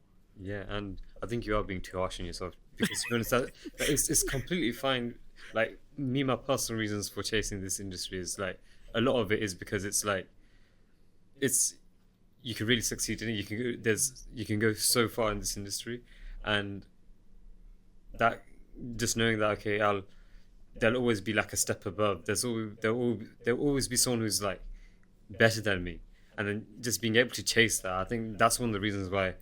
And I think you are being too harsh on yourself, because to be honest, that it's completely fine. Like me, my personal reasons for chasing this industry is like, a lot of it is because it's like, you can really succeed in it. You can go so far in this industry, and that just knowing that, okay, there'll always be like a step above. There'll always be someone who's like better than me, and then just being able to chase that. I think that's one of the reasons why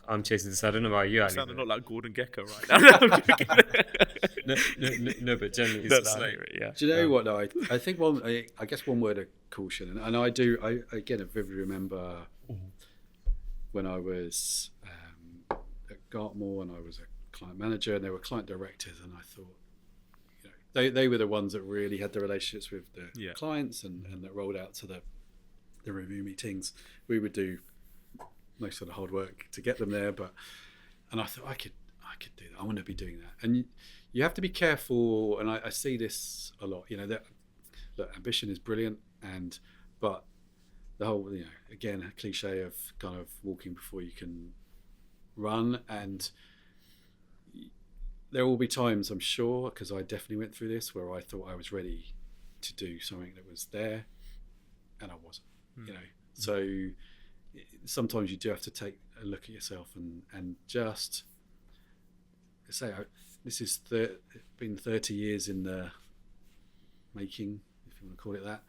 I'm chasing this. I don't know about you, You Ali. sound a but- lot like Gordon Gekko right now. no, but generally, it's No, just no, I like, hear it, yeah. Do you know what? Though I think I guess one word of caution, and I again I vividly remember when I was at Gartmore and I was a client manager, and they were client directors, and I thought, they were the ones that really had the relationships with the clients and that rolled out to the review meetings. We would do most of the hard work to get them there, and I thought I could do that. I want to be doing that. And you have to be careful, and I see this a lot, that look, ambition is brilliant, but the whole, again, a cliche of kind of walking before you can run. And there will be times, I'm sure, because I definitely went through this, where I thought I was ready to do something that was there, and I wasn't. So sometimes you do have to take a look at yourself and just say, this is been 30 years in the making, if you want to call it that.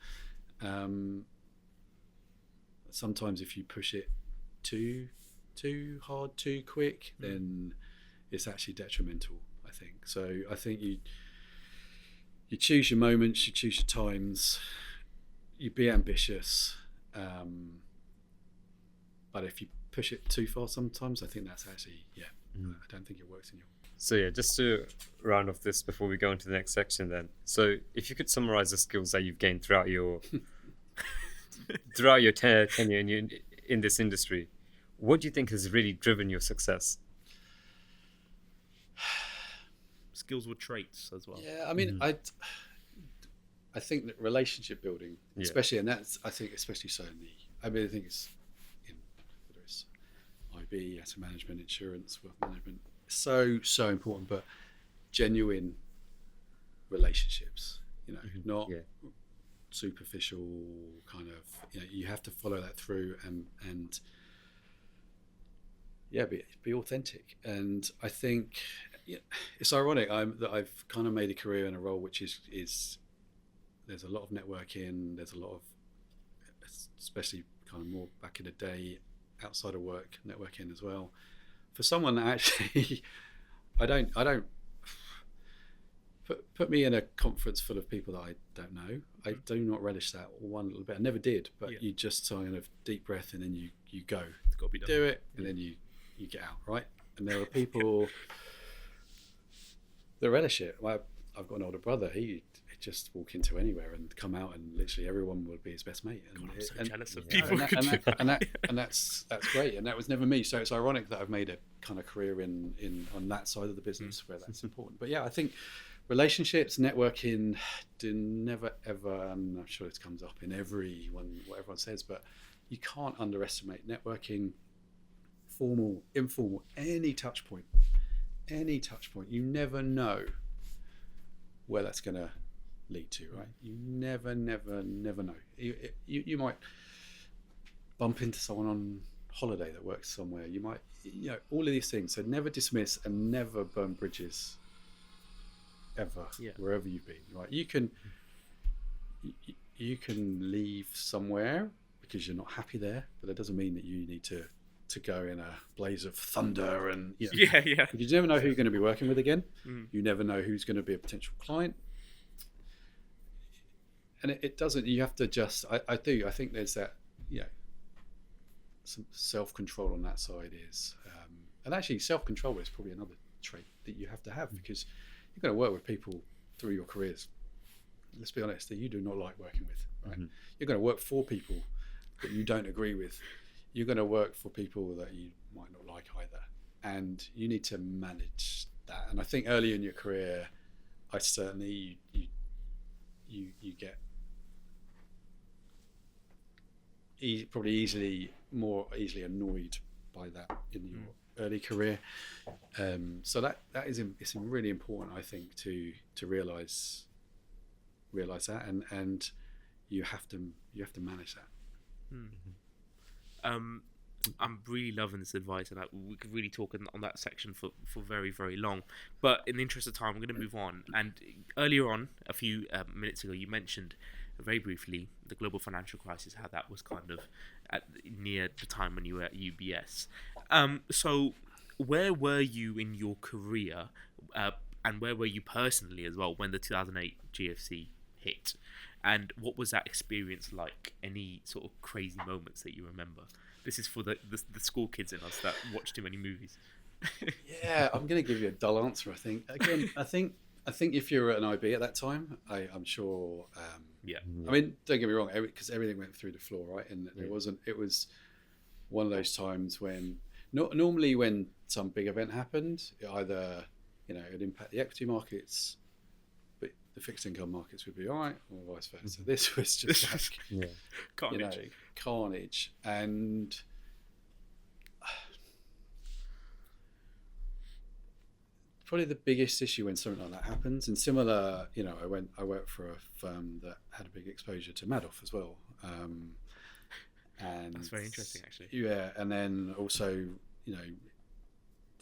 Sometimes if you push it too hard, too quick, then it's actually detrimental, I think. So I think you choose your moments, you choose your times, you be ambitious, but if you push it too far sometimes, I think that's actually, I don't think it works in your... So yeah, just to round off this before we go into the next section then. So if you could summarize the skills that you've gained throughout your tenure in this industry, what do you think has really driven your success? Skills were traits as well. Yeah, I mean, I think that relationship building, especially, and that's, I think, especially so I think it's in, whether it's IB, asset management, insurance, wealth management, so important, but genuine relationships, not superficial kind of, you have to follow that through and be authentic. And I think it's ironic that I've kind of made a career in a role which is there's a lot of networking, there's a lot of, especially kind of more back in the day, outside of work networking as well. For someone that actually, I don't put me in a conference full of people that I don't know. I do not relish that one little bit. I never did, but you just kind of deep breath and then you go. It's got to be done. Do it, and then you get out, right? And there are people that relish it. I've got an older brother. He'd just walk into anywhere and come out, and literally everyone would be his best mate. And, God, I'm so jealous of yeah, people. and that's great. And that was never me. So it's ironic that I've made a kind of career in on that side of the business where that's important. But yeah, I think relationships, networking, do never ever. And I'm sure this comes up in what everyone says, but you can't underestimate networking. Formal, informal, any touch point. You never know where that's going to lead to, right? You never know. You might bump into someone on holiday that works somewhere. You might, all of these things. So never dismiss and never burn bridges ever, wherever you've been, right? You can leave somewhere because you're not happy there, but that doesn't mean that you need to go in a blaze of thunder and because you never know who you're going to be working with again. You never know who's going to be a potential client, and it doesn't, you have to just I think there's that some self-control on that side is and actually self-control is probably another trait that you have to have, because you're going to work with people through your careers, let's be honest, that you do not like working with, right? You're going to work for people that you don't agree with. You're going to work for people that you might not like either, and you need to manage that. And I think early in your career, I certainly you get probably more easily annoyed by that in your early career. So that is it's really important, I think, to realize that, and you have to manage that. I'm really loving this advice, and we could really talk on that section for very, very long. But in the interest of time, I'm going to move on. And earlier on, a few minutes ago, you mentioned very briefly the global financial crisis, how that was kind of near the time when you were at UBS. So where were you in your career, and where were you personally as well when the 2008 GFC hit? And what was that experience like? Any sort of crazy moments that you remember? This is for the school kids in us that watch too many movies. Yeah, I'm going to give you a dull answer. I think. Again, I think if you're at an IB at that time, I'm sure. Yeah. I mean, don't get me wrong, because everything went through the floor, right? And it wasn't. It was one of those times when normally when some big event happened, it either it would impact the equity markets, but the fixed income markets would be all right, or vice versa. So this was just like, Carnage. Carnage, and probably the biggest issue when something like that happens. And similar, I worked for a firm that had a big exposure to Madoff as well. And that's very interesting, actually. Yeah, and then also,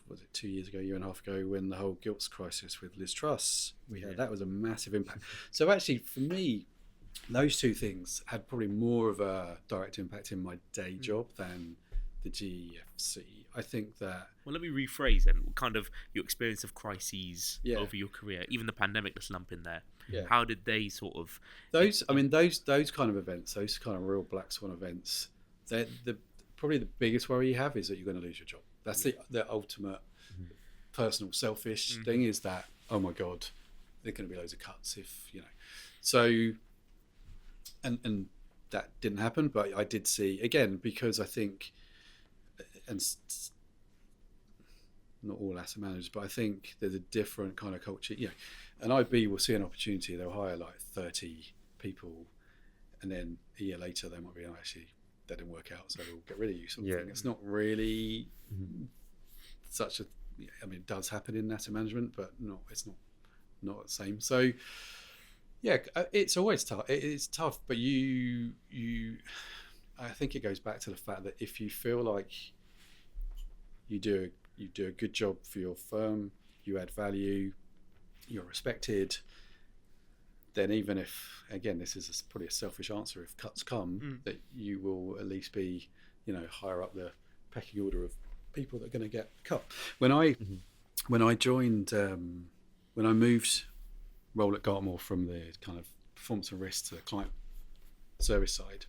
was it 2 years ago, year and a half ago, when the whole gilts crisis with Liz Truss, that was a massive impact. So actually, for me, those two things had probably more of a direct impact in my day job than the GFC. I think that. Well, let me rephrase then. Kind of your experience of crises over your career, even the pandemic, let's lump in there. Yeah. How did they sort of? Those kind of events, those kind of real black swan events, they're probably the biggest worry you have is that you're going to lose your job. That's the ultimate personal selfish thing, is that, oh my God, there are going to be loads of cuts if so, and that didn't happen, but I did see, again, because I think, and not all asset managers, but I think there's a different kind of culture. An IB will see an opportunity, they'll hire like 30 people, and then a year later they might be, actually that didn't work out, so we'll get rid of you, sort of thing. It's not really such a, I mean, it does happen in asset management, but it's not the same. So it's always tough. It's tough, but I think it goes back to the fact that if you feel like you do a good job for your firm, you add value, you're respected, then even if, again, this is probably a selfish answer, if cuts come, that you will at least be, higher up the pecking order of people that are going to get cut. When I joined, when I moved role at Gartmore from the kind of performance and risk to the client service side,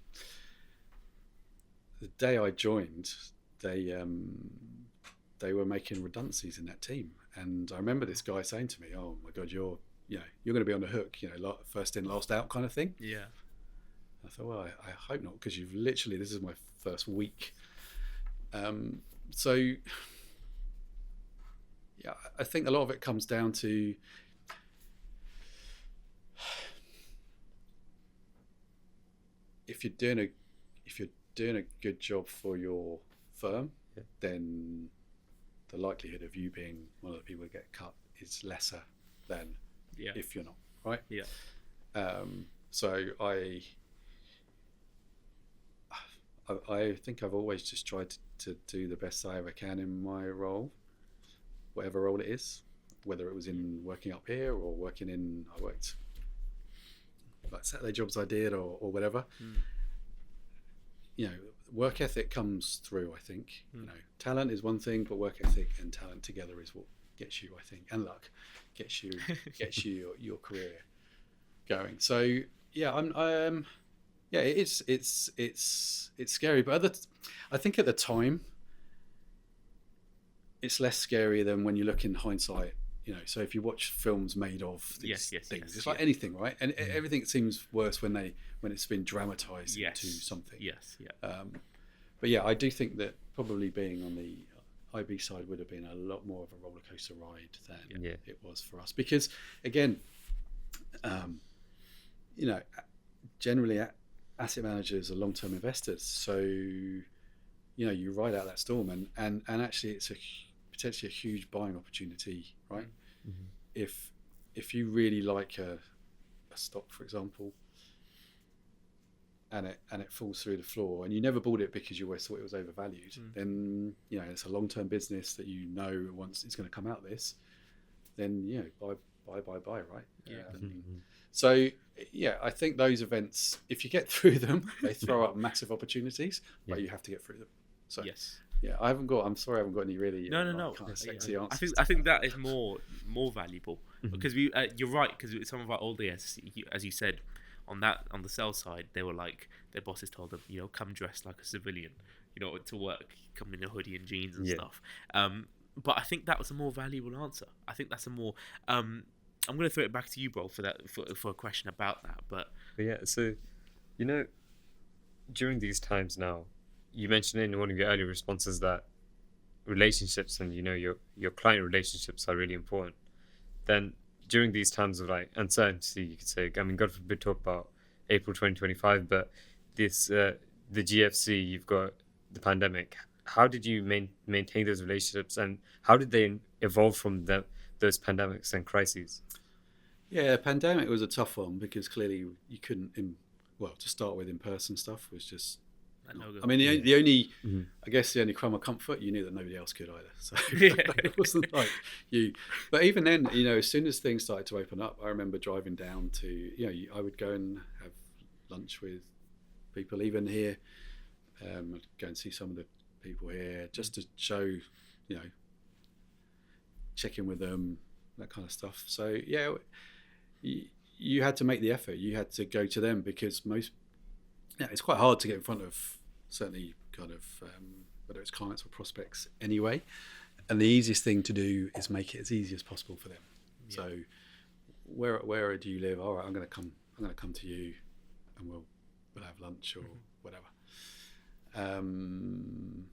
the day I joined, they were making redundancies in that team, and I remember this guy saying to me, "Oh my God, you're going to be on the hook, first in, last out kind of thing." Yeah. I thought, well, I hope not, because you've literally, this is my first week. So yeah, I think a lot of it comes down to if you're doing a good job for your firm, then the likelihood of you being one of the people that get cut is lesser than if you're not, right? Yeah. So I think I've always just tried to do the best I ever can in my role, whatever role it is, whether it was in working up here or I worked like Saturday jobs I did or whatever. Work ethic comes through, I think. Talent is one thing, but work ethic and talent together is what gets you, I think, and luck gets you your career going. So it's scary, but I think at the time it's less scary than when you look in hindsight. So if you watch films made of these things, it's like anything, right? And everything seems worse when it's been dramatized into something. Yes. But yeah, I do think that probably being on the IB side would have been a lot more of a roller coaster ride than it was for us, because again, generally asset managers are long-term investors, so you ride out that storm, and actually it's potentially a huge buying opportunity, right? If you really like a stock, for example, and it falls through the floor, and you never bought it because you always thought it was overvalued, then it's a long-term business that once it's going to come out of this, then bye, right? Yeah. So yeah, I think those events, if you get through them, they throw up massive opportunities, but you have to get through them. So Yes. yeah, I'm sorry, I haven't got any really No. kind of sexy I answers. think that is more valuable because you're right, because some of our older as you said on the sales side, they were like, their bosses told them, come dressed like a civilian, to work, come in a hoodie and jeans and stuff. But I think that was a more valuable answer. I think that's a more I'm going to throw it back to you, bro, for that for a question about that. But yeah, so during these times now, you mentioned in one of your earlier responses that relationships and your client relationships are really important. Then during these times of like uncertainty, you could say, I mean, God forbid talk about April 2025, but this the GFC, you've got the pandemic. How did you maintain those relationships, and how did they evolve from those pandemics and crises? Yeah, pandemic was a tough one because clearly you couldn't. To start with, in-person stuff was just. I mean, the only, I guess, the only crumb of comfort, you knew that nobody else could either. So it wasn't like you. But even then, as soon as things started to open up, I remember driving down to, I would go and have lunch with people, even here. I'd go and see some of the people here just to show, check in with them, that kind of stuff. So yeah, you had to make the effort. You had to go to them because it's quite hard to get in front of certainly kind of whether it's clients or prospects anyway. And the easiest thing to do is make it as easy as possible for them. Yeah. So where do you live? All right, I'm going to come to you, and we'll have lunch or whatever. And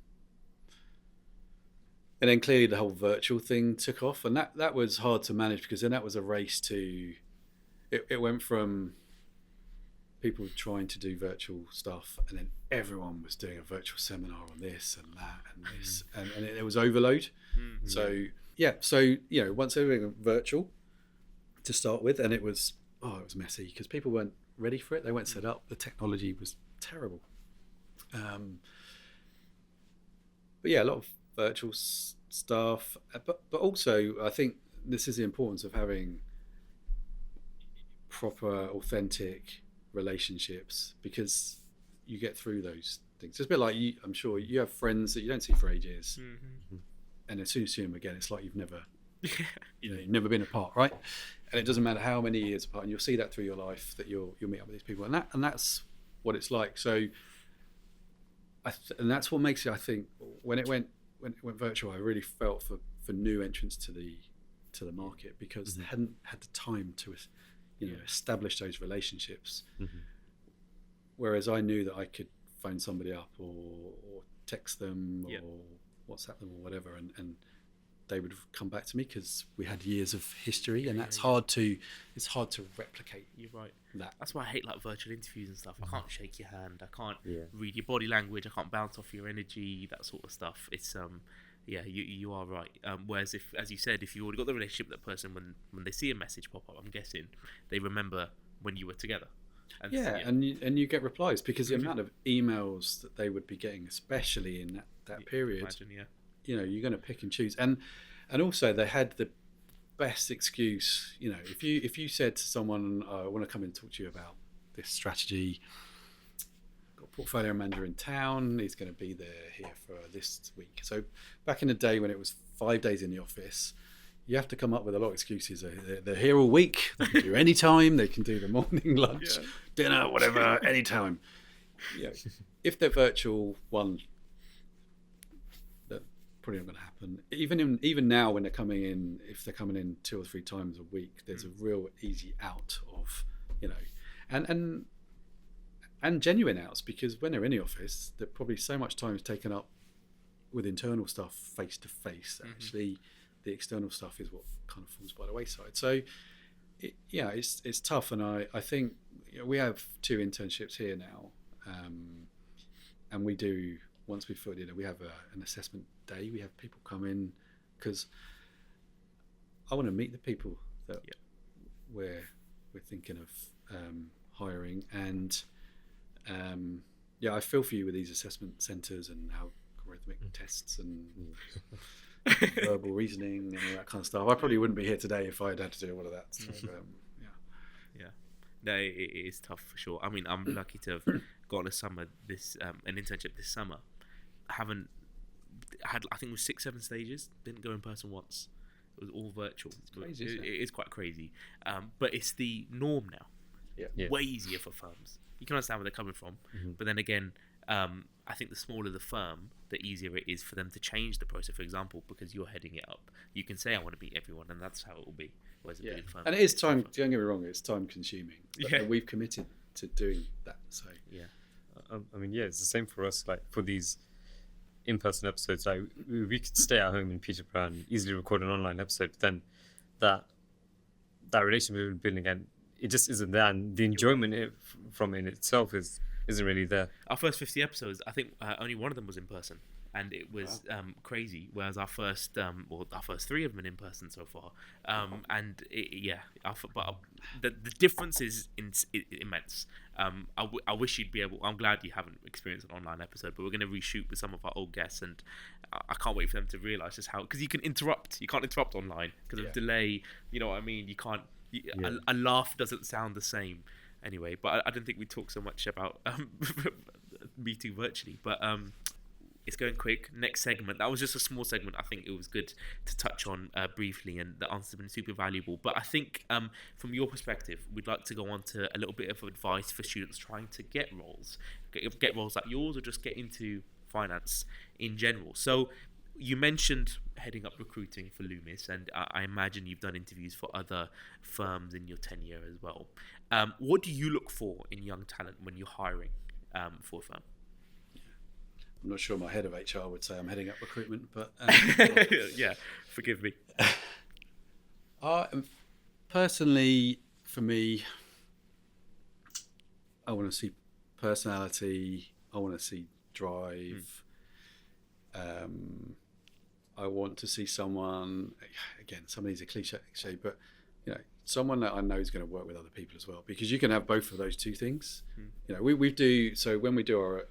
then clearly the whole virtual thing took off, and that was hard to manage because then that was a race to. It went from people trying to do virtual stuff, and then everyone was doing a virtual seminar on this and that and this, and it was overload. So once everything went virtual to start with, and it was messy because people weren't ready for it. They weren't set up. The technology was terrible. But yeah, a lot of virtual stuff, but also I think this is the importance of having proper, authentic relationships, because you get through those things. It's a bit like I'm sure you have friends that you don't see for ages, and as soon as you see them again, it's like you've never been apart, right? And it doesn't matter how many years apart, and you'll see that through your life that you'll meet up with these people, and that's what it's like. So and that's what makes it, I think, when it went virtual, I really felt for new entrants to the market, because they hadn't had the time to establish those relationships. Whereas I knew that I could phone somebody up or text them or WhatsApp them or whatever, and they would come back to me because we had years of history, and it's hard to replicate. You're right. That's why I hate like virtual interviews and stuff. I can't shake your hand. I can't read your body language. I can't bounce off your energy. That sort of stuff. It's you are right. Whereas if, as you said, if you already got the relationship with that person, when they see a message pop up, I'm guessing they remember when you were together. And and you get replies, because the amount of emails that they would be getting, especially in that period. Imagine, you're going to pick and choose, and also they had the best excuse. If you said to someone, I want to come and talk to you about this strategy, got a portfolio manager in town, he's going to be here for this week. So back in the day when it was 5 days in the office, you have to come up with a lot of excuses. They're here all week, they can do any time, they can do the morning, lunch, dinner, whatever, anytime. If they're virtual, probably not going to happen. Even now, when they're coming in, if they're coming in 2 or 3 times a week, there's a real easy out of, and genuine outs, because when they're in the office, they're probably so much time is taken up with internal stuff face to face. Actually, the external stuff is what kind of falls by the wayside. So, it's tough, and I think we have 2 internships here now, and we do. Once we've filled in, we have an assessment day. We have people come in because I want to meet the people that we're thinking of hiring, and I feel for you with these assessment centres and algorithmic tests and verbal reasoning and all that kind of stuff. I probably wouldn't be here today if I had to do all of that. So, Yeah. No, it is tough for sure. I mean, I'm lucky to have got an internship this summer. I haven't had, I think it was 6-7 stages. Didn't go in person once. It was all virtual. It's crazy, isn't it? It is quite crazy. But it's the norm now. Yeah. Way easier for firms. You can understand where they're coming from. But then again, I think the smaller the firm, the easier it is for them to change the process. For example, because you're heading it up, you can say, I want to meet everyone, and that's how it will be. Whereas a big firm, and it is time, don't get me wrong, it's time consuming. Yeah. We've committed to doing that. So Yeah. I mean, yeah, it's the same for us. Like for these in-person episodes, like we could stay at home in Peterborough and easily record an online episode. But then that relationship we're building, and it just isn't there, and the enjoyment from it itself isn't really there. Our first 50 episodes, I think only one of them was in person, and it was crazy. Whereas our first 3 have been in person so far, and the difference is immense. I wish you'd be able. I'm glad you haven't experienced an online episode, but we're going to reshoot with some of our old guests, and I can't wait for them to realise just how, because you can't interrupt online because of delay. You know what I mean? You can't. A laugh doesn't sound the same. Anyway, but I didn't think we'd talk so much about meeting virtually. But it's going quick. Next segment. That was just a small segment. I think it was good to touch on briefly, and the answers have been super valuable. But I think from your perspective, we'd like to go on to a little bit of advice for students trying to get roles like yours, or just get into finance in general. So you mentioned heading up recruiting for Loomis, and I imagine you've done interviews for other firms in your tenure as well. What do you look for in young talent when you're hiring for a firm? I'm not sure my head of HR would say I'm heading up recruitment, but yeah, forgive me. Personally, for me, I want to see personality. I want to see drive. I want to see someone, again, some of these are cliche, but someone that I know is going to work with other people as well, because you can have both of those two things. We do, so when we do our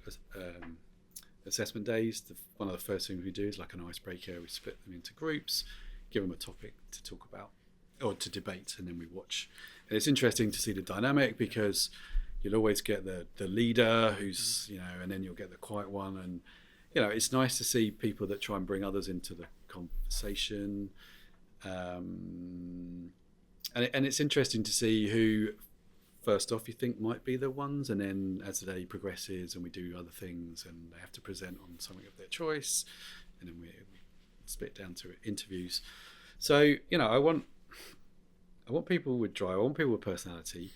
assessment days, one of the first things we do is like an icebreaker. We split them into groups, give them a topic to talk about or to debate, and then we watch. And it's interesting to see the dynamic, because you'll always get the leader who's, and then you'll get the quiet one, and it's nice to see people that try and bring others into the conversation. And it's interesting to see who, first off, you think might be the ones, and then as the day progresses and we do other things and they have to present on something of their choice, and then we split down to interviews. So, I want people with drive, I want people with personality,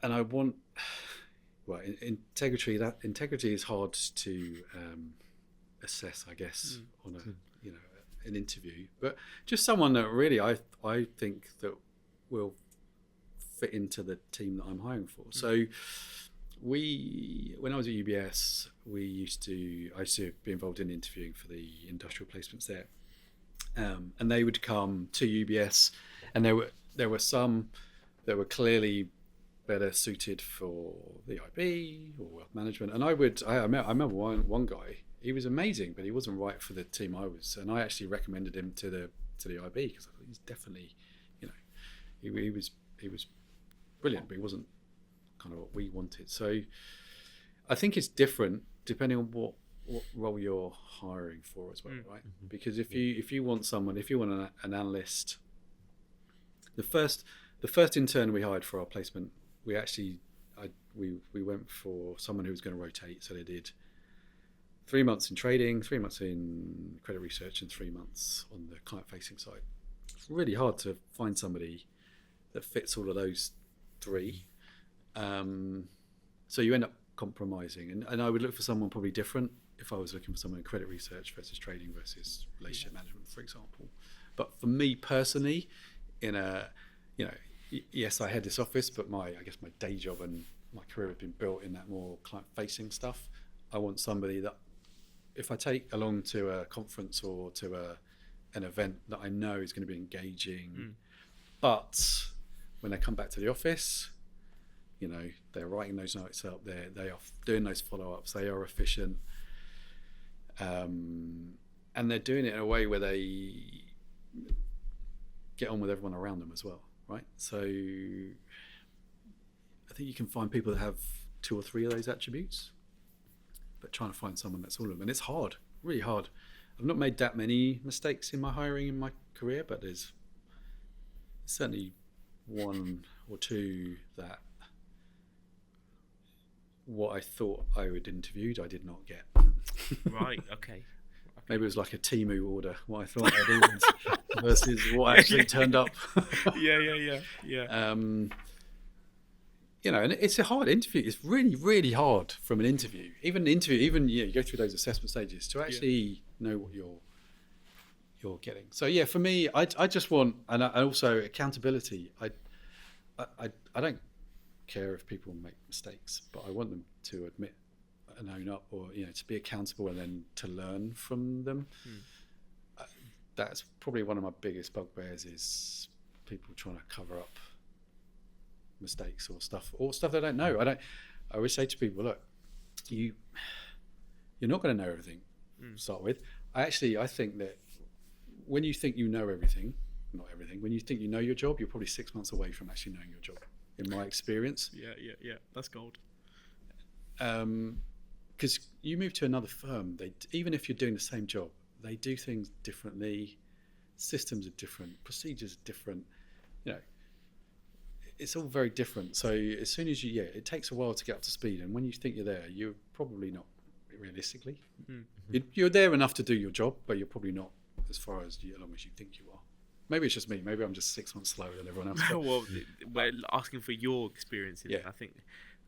and I want... Well, integrity. That integrity is hard to assess, I guess, on an interview. But just someone that really I think that will fit into the team that I'm hiring for. So when I was at UBS, I used to be involved in interviewing for the industrial placements there, and they would come to UBS, and there were some that were clearly better suited for the IB or wealth management. And I remember one guy, he was amazing, but he wasn't right for the team I was. And I actually recommended him to the IB, because I thought he's definitely, he was brilliant, but he wasn't kind of what we wanted. So I think it's different depending on what role you're hiring for as well, right? Mm-hmm. Because if you want an analyst, the first intern we hired for our placement, we went for someone who was going to rotate. So they did 3 months in trading, 3 months in credit research, and 3 months on the client-facing side. It's really hard to find somebody that fits all of those three. So you end up compromising. And I would look for someone probably different if I was looking for someone in credit research versus trading versus relationship management, for example. But for me personally, yes, I had this office, but my day job and my career had been built in that more client-facing stuff. I want somebody that, if I take along to a conference or to an event, that I know is going to be engaging. But when they come back to the office, they're writing those notes up. They are doing those follow-ups. They are efficient. and they're doing it in a way where they get on with everyone around them as well, right? So I think you can find people that have 2 or 3 of those attributes, but trying to find someone that's all of them, and it's hard, really hard. I've not made that many mistakes in my hiring in my career, but there's certainly 1 or 2 that what I thought I would interviewed, I did not get. Right. Okay. Maybe it was like a Temu order, what I thought I'd ordered versus what actually turned up. Yeah. You know, and it's a hard interview. It's really, really hard from an interview. Even you go through those assessment stages to actually know what you're getting. So yeah, for me, I just want, and also accountability. I don't care if people make mistakes, but I want them to admit and own up, or to be accountable, and then to learn from them. That's probably one of my biggest bugbears, is people trying to cover up mistakes or stuff they don't know. I always say to people, look, you're not going to know everything to start with. I think that when you think you know everything, not everything, when you think you know your job, you're probably 6 months away from actually knowing your job, in my experience. Yeah, that's gold. Because you move to another firm, even if you're doing the same job, they do things differently, systems are different, procedures are different, it's all very different. So as soon as it takes a while to get up to speed, and when you think you're there, you're probably not, realistically. You're there enough to do your job, but you're probably not as far as long as you think you are. Maybe it's just me. Maybe I'm just 6 months slower than everyone else. Well, we're asking for your experiences. Yeah. I think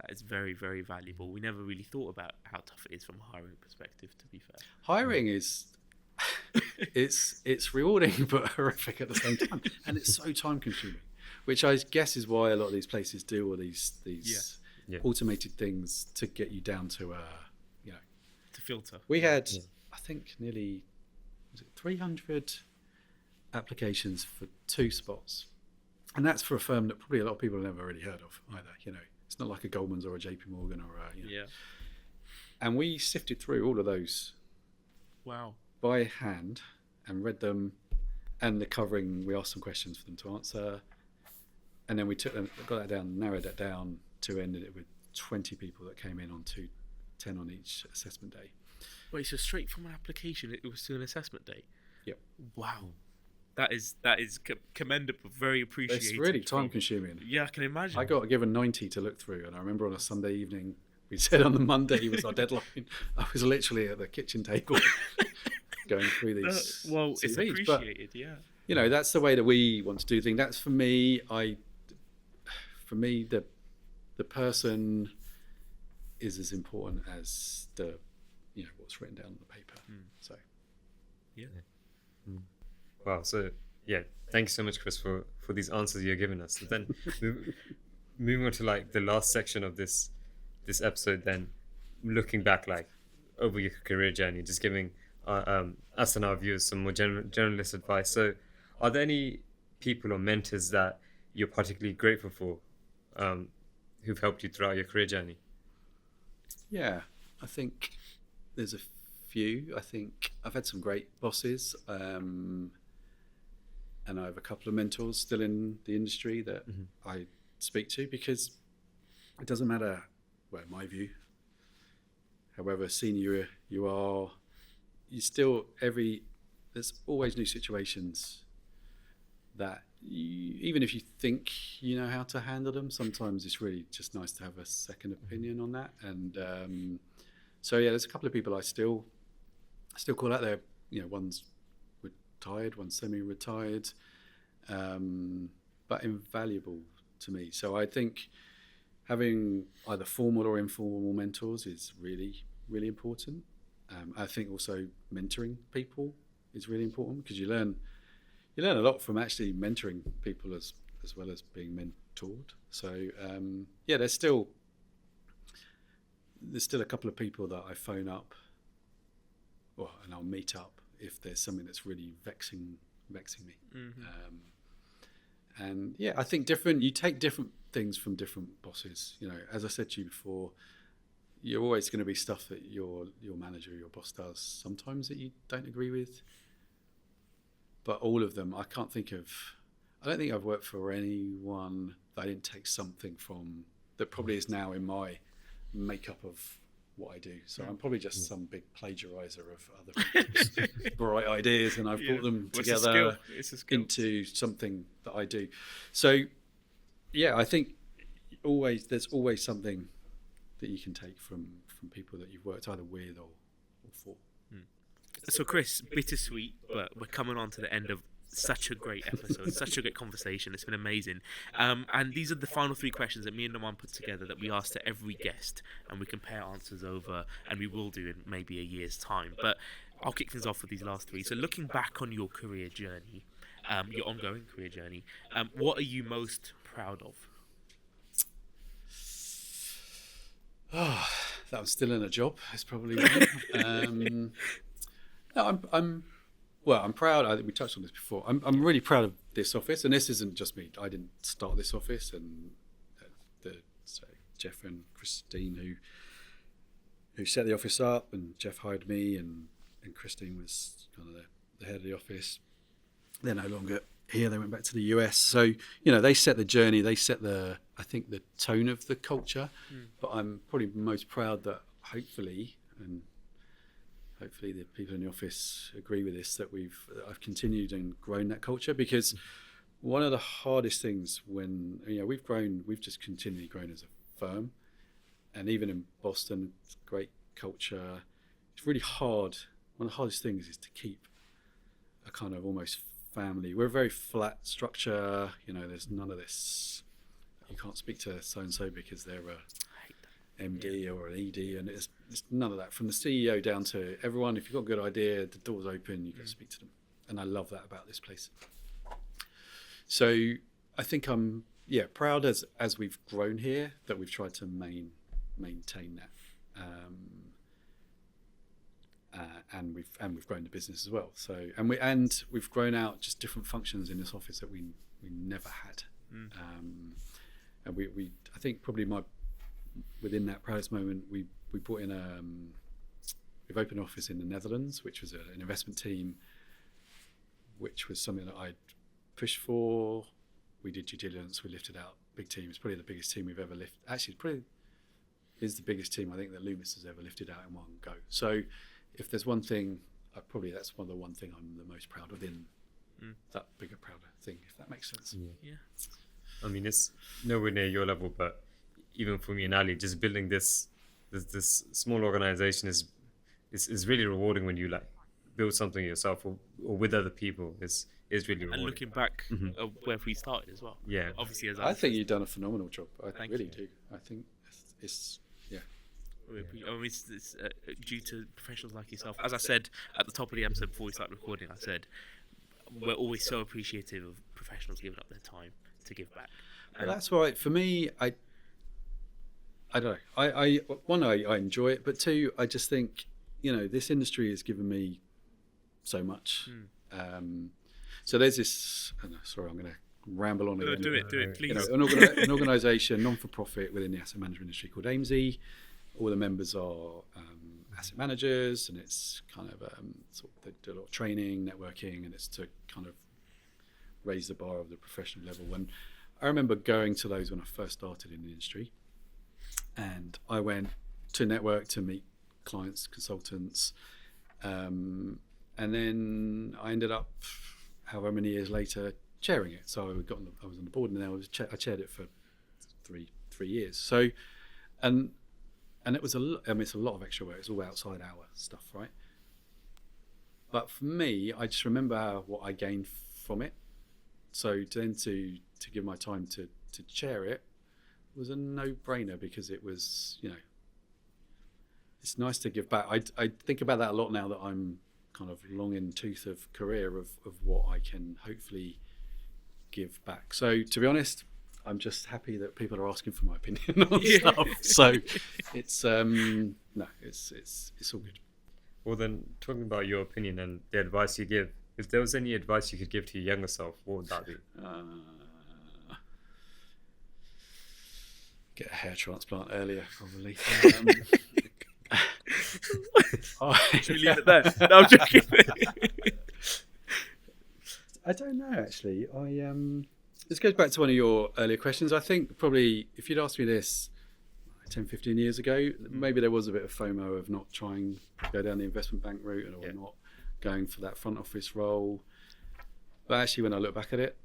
that is very, very valuable. We never really thought about how tough it is from a hiring perspective, to be fair. Hiring is it's rewarding but horrific at the same time, and it's so time consuming, which I guess is why a lot of these places do all these automated things to get you down to to filter. We had I think nearly 300 applications for 2 spots, and that's for a firm that probably a lot of people have never really heard of either. It's not like a Goldman's or a JP Morgan or and we sifted through all of those by hand and read them, and the covering, we asked some questions for them to answer, and then we got that down, narrowed that down to ended it with 20 people that came in on 10 on each assessment day. Wait, so straight from an application it was to an assessment day? Yep. Wow. That is commendable, very appreciated. It's really time consuming. Yeah, I can imagine. I got given 90 to look through, and I remember on a Sunday evening, we said on the Monday was our deadline. I was literally at the kitchen table going through these CVs. It's appreciated, but, that's the way that we want to do things. That's for me. The person is as important as the what's written down on the paper. So Wow. So thank you so much, Chris, for these answers you're giving us. So then moving on to like the last section of this episode, then looking back like over your career journey, just giving us and our viewers some more generalist advice. So are there any people or mentors that you're particularly grateful for who've helped you throughout your career journey? Yeah, I think there's a few. I think I've had some great bosses, and I have a couple of mentors still in the industry that I speak to, because it doesn't matter, well, in my view, however senior you are, there's always new situations that even if you think you know how to handle them, sometimes it's really just nice to have a second opinion on that. And so there's a couple of people I still call out there. One's retired, one's semi-retired, but invaluable to me. So I think having either formal or informal mentors is really, really important. I think also mentoring people is really important, because you learn a lot from actually mentoring people as well as being mentored. So there's still a couple of people that I phone up, and I'll meet up if there's something that's really vexing me. And I think you take different things from different bosses. As I said to you before, you're always going to be stuff that your manager or your boss does sometimes that you don't agree with. But all of them, I don't think I've worked for anyone that I didn't take something from that probably is now in my makeup of what I do. So I'm probably just some big plagiarizer of other people's bright ideas, and I've brought them together into something that I do. So yeah, I think there's always something that you can take from people that you've worked either with or for. So Chris, bittersweet, but we're coming on to the end of such a great episode, such a great conversation. It's been amazing. And these are the final 3 questions that me and Noman put together that we ask to every guest, and we compare answers over, and we will do in maybe a year's time. But I'll kick things off with these last 3. So looking back on your career journey, your ongoing career journey, what are you most proud of? Oh, that I'm still in a job. It's probably one. No, I'm proud. I think we touched on this before. I'm really proud of this office, and this isn't just me. I didn't start this office, and Jeff and Christine who set the office up, and Jeff hired me, and Christine was kind of the head of the office. They're no longer here. They went back to the US. So they set the journey. They set the tone of the culture. But I'm probably most proud that hopefully the people in the office agree with this, that I've continued and grown that culture, because one of the hardest things when we've just continually grown as a firm, and even in Boston, it's great culture. It's really hard. One of the hardest things is to keep a kind of almost family. We're a very flat structure. There's none of this. You can't speak to so and so because they're a MD or an ED, and it's none of that. From the CEO down to everyone, if you've got a good idea, the door's open, you go speak to them. And I love that about this place. So I think I'm proud as we've grown here that we've tried to maintain that. And we've grown the business as well. So we've grown out just different functions in this office that we never had. And we I think probably within that proudest moment, we brought in we've opened an office in the Netherlands, which was an investment team, which was something that I'd pushed for. We did due diligence, we lifted out big team. It's probably the biggest team we've ever lifted. Actually, it probably is the biggest team I think that Loomis has ever lifted out in one go. So if there's one thing, that's the one thing I'm the most proud of in that bigger, prouder thing, if that makes sense. Yeah. I mean, it's nowhere near your level, but even for me and Ali, just building this small organization is really rewarding when you build something yourself or with other people. Is really rewarding. And looking back where we started as well. Yeah. Obviously, I think you've done a phenomenal job. I really do. I think it's yeah. It's due to professionals like yourself. As I said at the top of the episode before we started recording, I said we're always so appreciative of professionals giving up their time to give back. Well, that's right. For me, I don't know. One, I enjoy it, but 2, I just think this industry has given me so much. So there's this. Sorry, I'm going to ramble on again. Do it, please. An organisation, non-for-profit within the asset management industry called AIMSI. All the members are asset managers, and it's kind of they do a lot of training, networking, and it's to kind of raise the bar of the professional level. And I remember going to those when I first started in the industry, and I went to network to meet clients, consultants, and then I ended up, however many years later, chairing it. So I was on the board, and then I chaired it for three years. So, and it was it's a lot of extra work. It's all outside hour stuff, right? But for me, I just remember what I gained from it. So to give my time to chair it was a no-brainer, because it was, it's nice to give back. I think about that a lot now that I'm kind of long in tooth of career of what I can hopefully give back. So to be honest, I'm just happy that people are asking for my opinion on stuff. So it's it's all good. Well, then, talking about your opinion and the advice you give, if there was any advice you could give to your younger self, what would that be? get a hair transplant earlier, probably. Should we leave it there? No, I'm joking. I don't know, actually. This goes back to one of your earlier questions. I think probably if you'd asked me this 10, 15 years ago, maybe there was a bit of FOMO of not trying to go down the investment bank route or not going for that front office role. But actually, when I look back at it,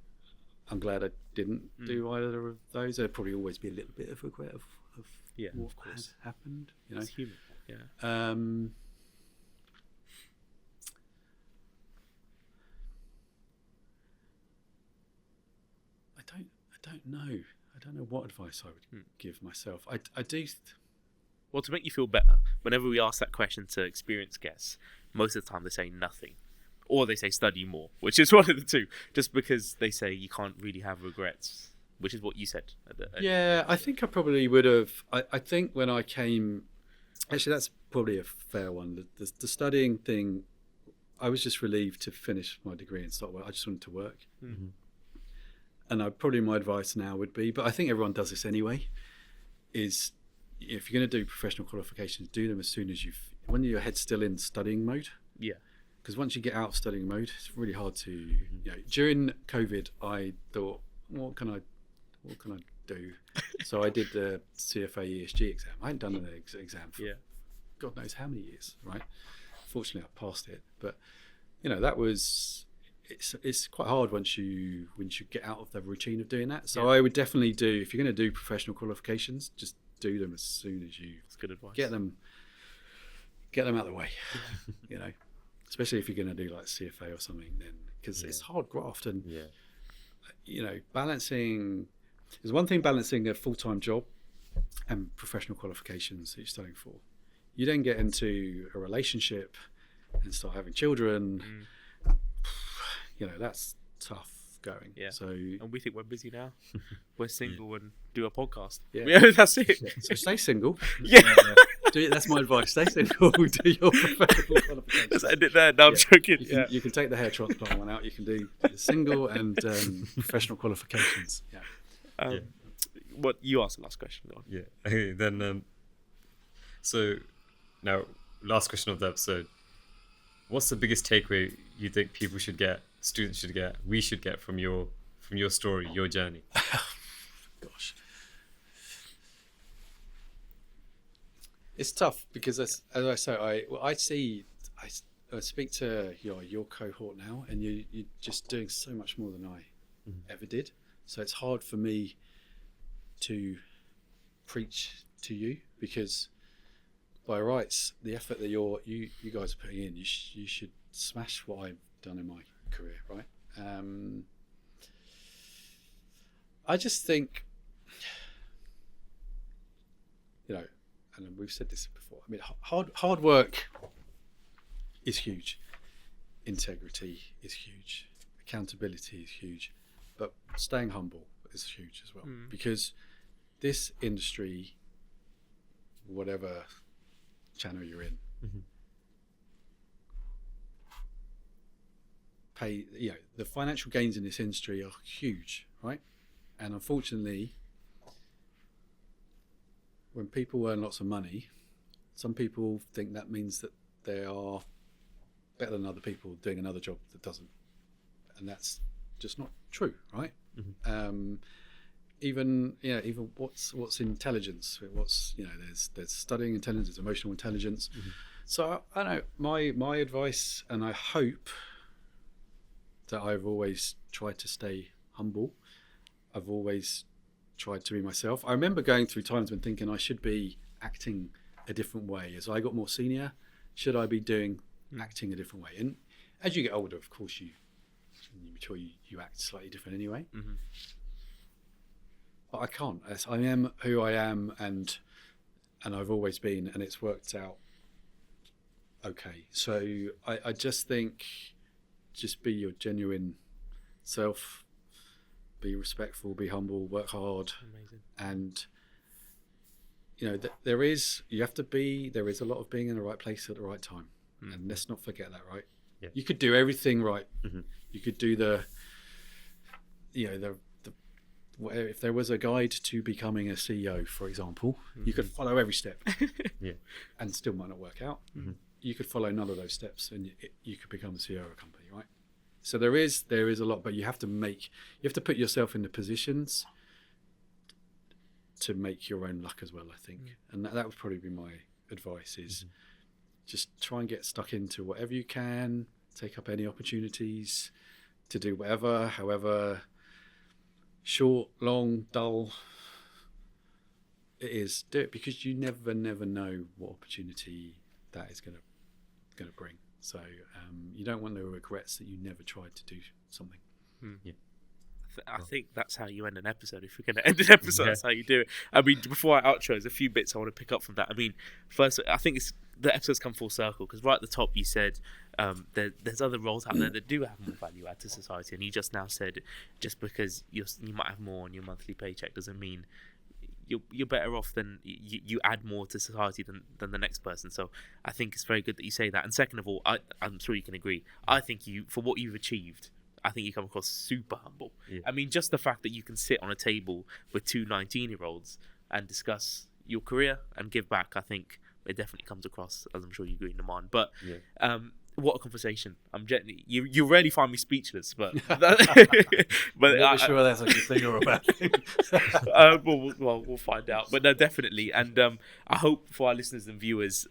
I'm glad I didn't do either of those. There'd probably always be a little bit of regret of what has happened. You know, It's human. Yeah. I don't know. I don't know what advice I would give myself. I do. Well, to make you feel better, whenever we ask that question to experienced guests, most of the time they say nothing. Or they say study more, which is one of the two. Just because they say you can't really have regrets, which is what you said. Yeah, I think I probably would have. I think when I came... Actually, that's probably a fair one. The studying thing, I was just relieved to finish my degree and start work. I just wanted to work. Mm-hmm. And probably my advice now would be, but I think everyone does this anyway, is if you're going to do professional qualifications, do them as soon as when your head's still in studying mode. Yeah. Because once you get out of studying mode, it's really hard to. You know, during COVID, I thought, what can I do? So I did the CFA ESG exam. I hadn't done an exam for God knows how many years, right? Fortunately, I passed it, but that was. It's quite hard once you get out of the routine of doing that. So I would definitely do, if you're going to do professional qualifications, just do them as soon as you That's good advice. get them out of the way. Especially if you're going to do like CFA or something, then because it's hard graft and balancing. There's one thing balancing a full-time job and professional qualifications that you're studying for. You then get into a relationship and start having children. That's tough going. Yeah. So and we think we're busy now. We're single and do a podcast. Yeah. That's it. Yeah. So stay single. Yeah. That's my advice. Stay single. Do your professional qualifications. Let's end it there. No, I'm joking. You can take the hair transplant one out. You can do single and professional qualifications. Yeah. What you asked the last question on? Yeah. Okay, then so now last question of the episode. What's the biggest takeaway you think people should get, students should get, we should get from your story, your journey? Gosh. It's tough because as I say, I speak to your cohort now, and you're just doing so much more than I ever did. So it's hard for me to preach to you because by rights, the effort that you guys are putting in, you should smash what I've done in my career, right? I just think, and we've said this before. I mean, hard work is huge. Integrity is huge. Accountability is huge. But staying humble is huge as well. Because this industry, whatever channel you're in, the financial gains in this industry are huge, right? And unfortunately, when people earn lots of money, some people think that means that they are better than other people doing another job that doesn't, and that's just not true, right? Even what's intelligence? What's there's studying intelligence, emotional intelligence. So I don't know. My advice, and I hope that I've always tried to stay humble. I've always tried to be myself. I remember going through times when thinking I should be acting a different way. As I got more senior, should I be acting a different way? And as you get older, of course, you mature, you act slightly different anyway. But I can't. I am who I am, and I've always been, and it's worked out okay. So I just think, just be your genuine self, be respectful, be humble, work hard. Amazing. And there is a lot of being in the right place at the right time, and let's not forget that, right? Yeah. You could do everything right. You could do the if there was a guide to becoming a CEO, for example, you could follow every step, Yeah. and still might not work out. You could follow none of those steps, and you could become the CEO of a company, right? So there is a lot, but you have to put yourself in the positions to make your own luck as well, I think. And that would probably be my advice, is just try and get stuck into whatever you can, take up any opportunities to do whatever, however short, long, dull it is. Do it, because you never know what opportunity that is going to bring. So you don't want the regrets that you never tried to do something. Yeah. I think that's how you end an episode. If we're going to end an episode, that's how you do it. I mean, before I outro, there's a few bits I want to pick up from that. I mean, first, I think the episode's come full circle, because right at the top you said there's other roles out there that do have more value add to society, and you just now said just because you might have more on your monthly paycheck doesn't mean you're better off than you add more to society than the next person. So I think it's very good that you say that. And second of all, I'm sure you can agree, I think for what you've achieved, I think you come across super humble. Yeah. I mean, just the fact that you can sit on a table with two 19-year-olds and discuss your career and give back, I think it definitely comes across, as I'm sure you agree, Naman. But what a conversation! You rarely find me speechless, but I'm not sure that's a good thing or a bad thing. we'll find out. But no, definitely, and I hope for our listeners and viewers,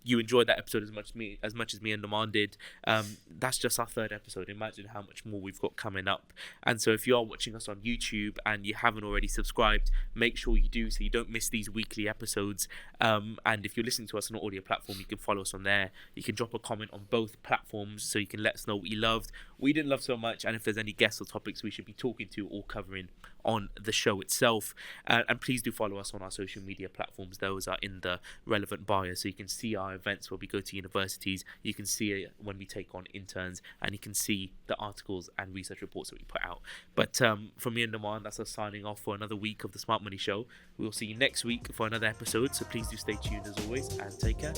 you enjoyed that episode as much as me and Naman did. That's just our third episode. Imagine how much more we've got coming up. And so if you are watching us on YouTube and you haven't already subscribed, make sure you do so you don't miss these weekly episodes. And if you're listening to us on an audio platform, you can follow us on there. You can drop a comment on both platforms so you can let us know what you loved, what you didn't love so much, and if there's any guests or topics we should be talking to or covering on the show itself. And please do follow us on our social media platforms. Those are in the relevant bio, so you can see our events where we go to universities, you can see it when we take on interns, and you can see the articles and research reports that we put out. But from me and Naman, that's us signing off for another week of the Smart Money Show. We will see you next week for another episode, so please do stay tuned as always, and take care.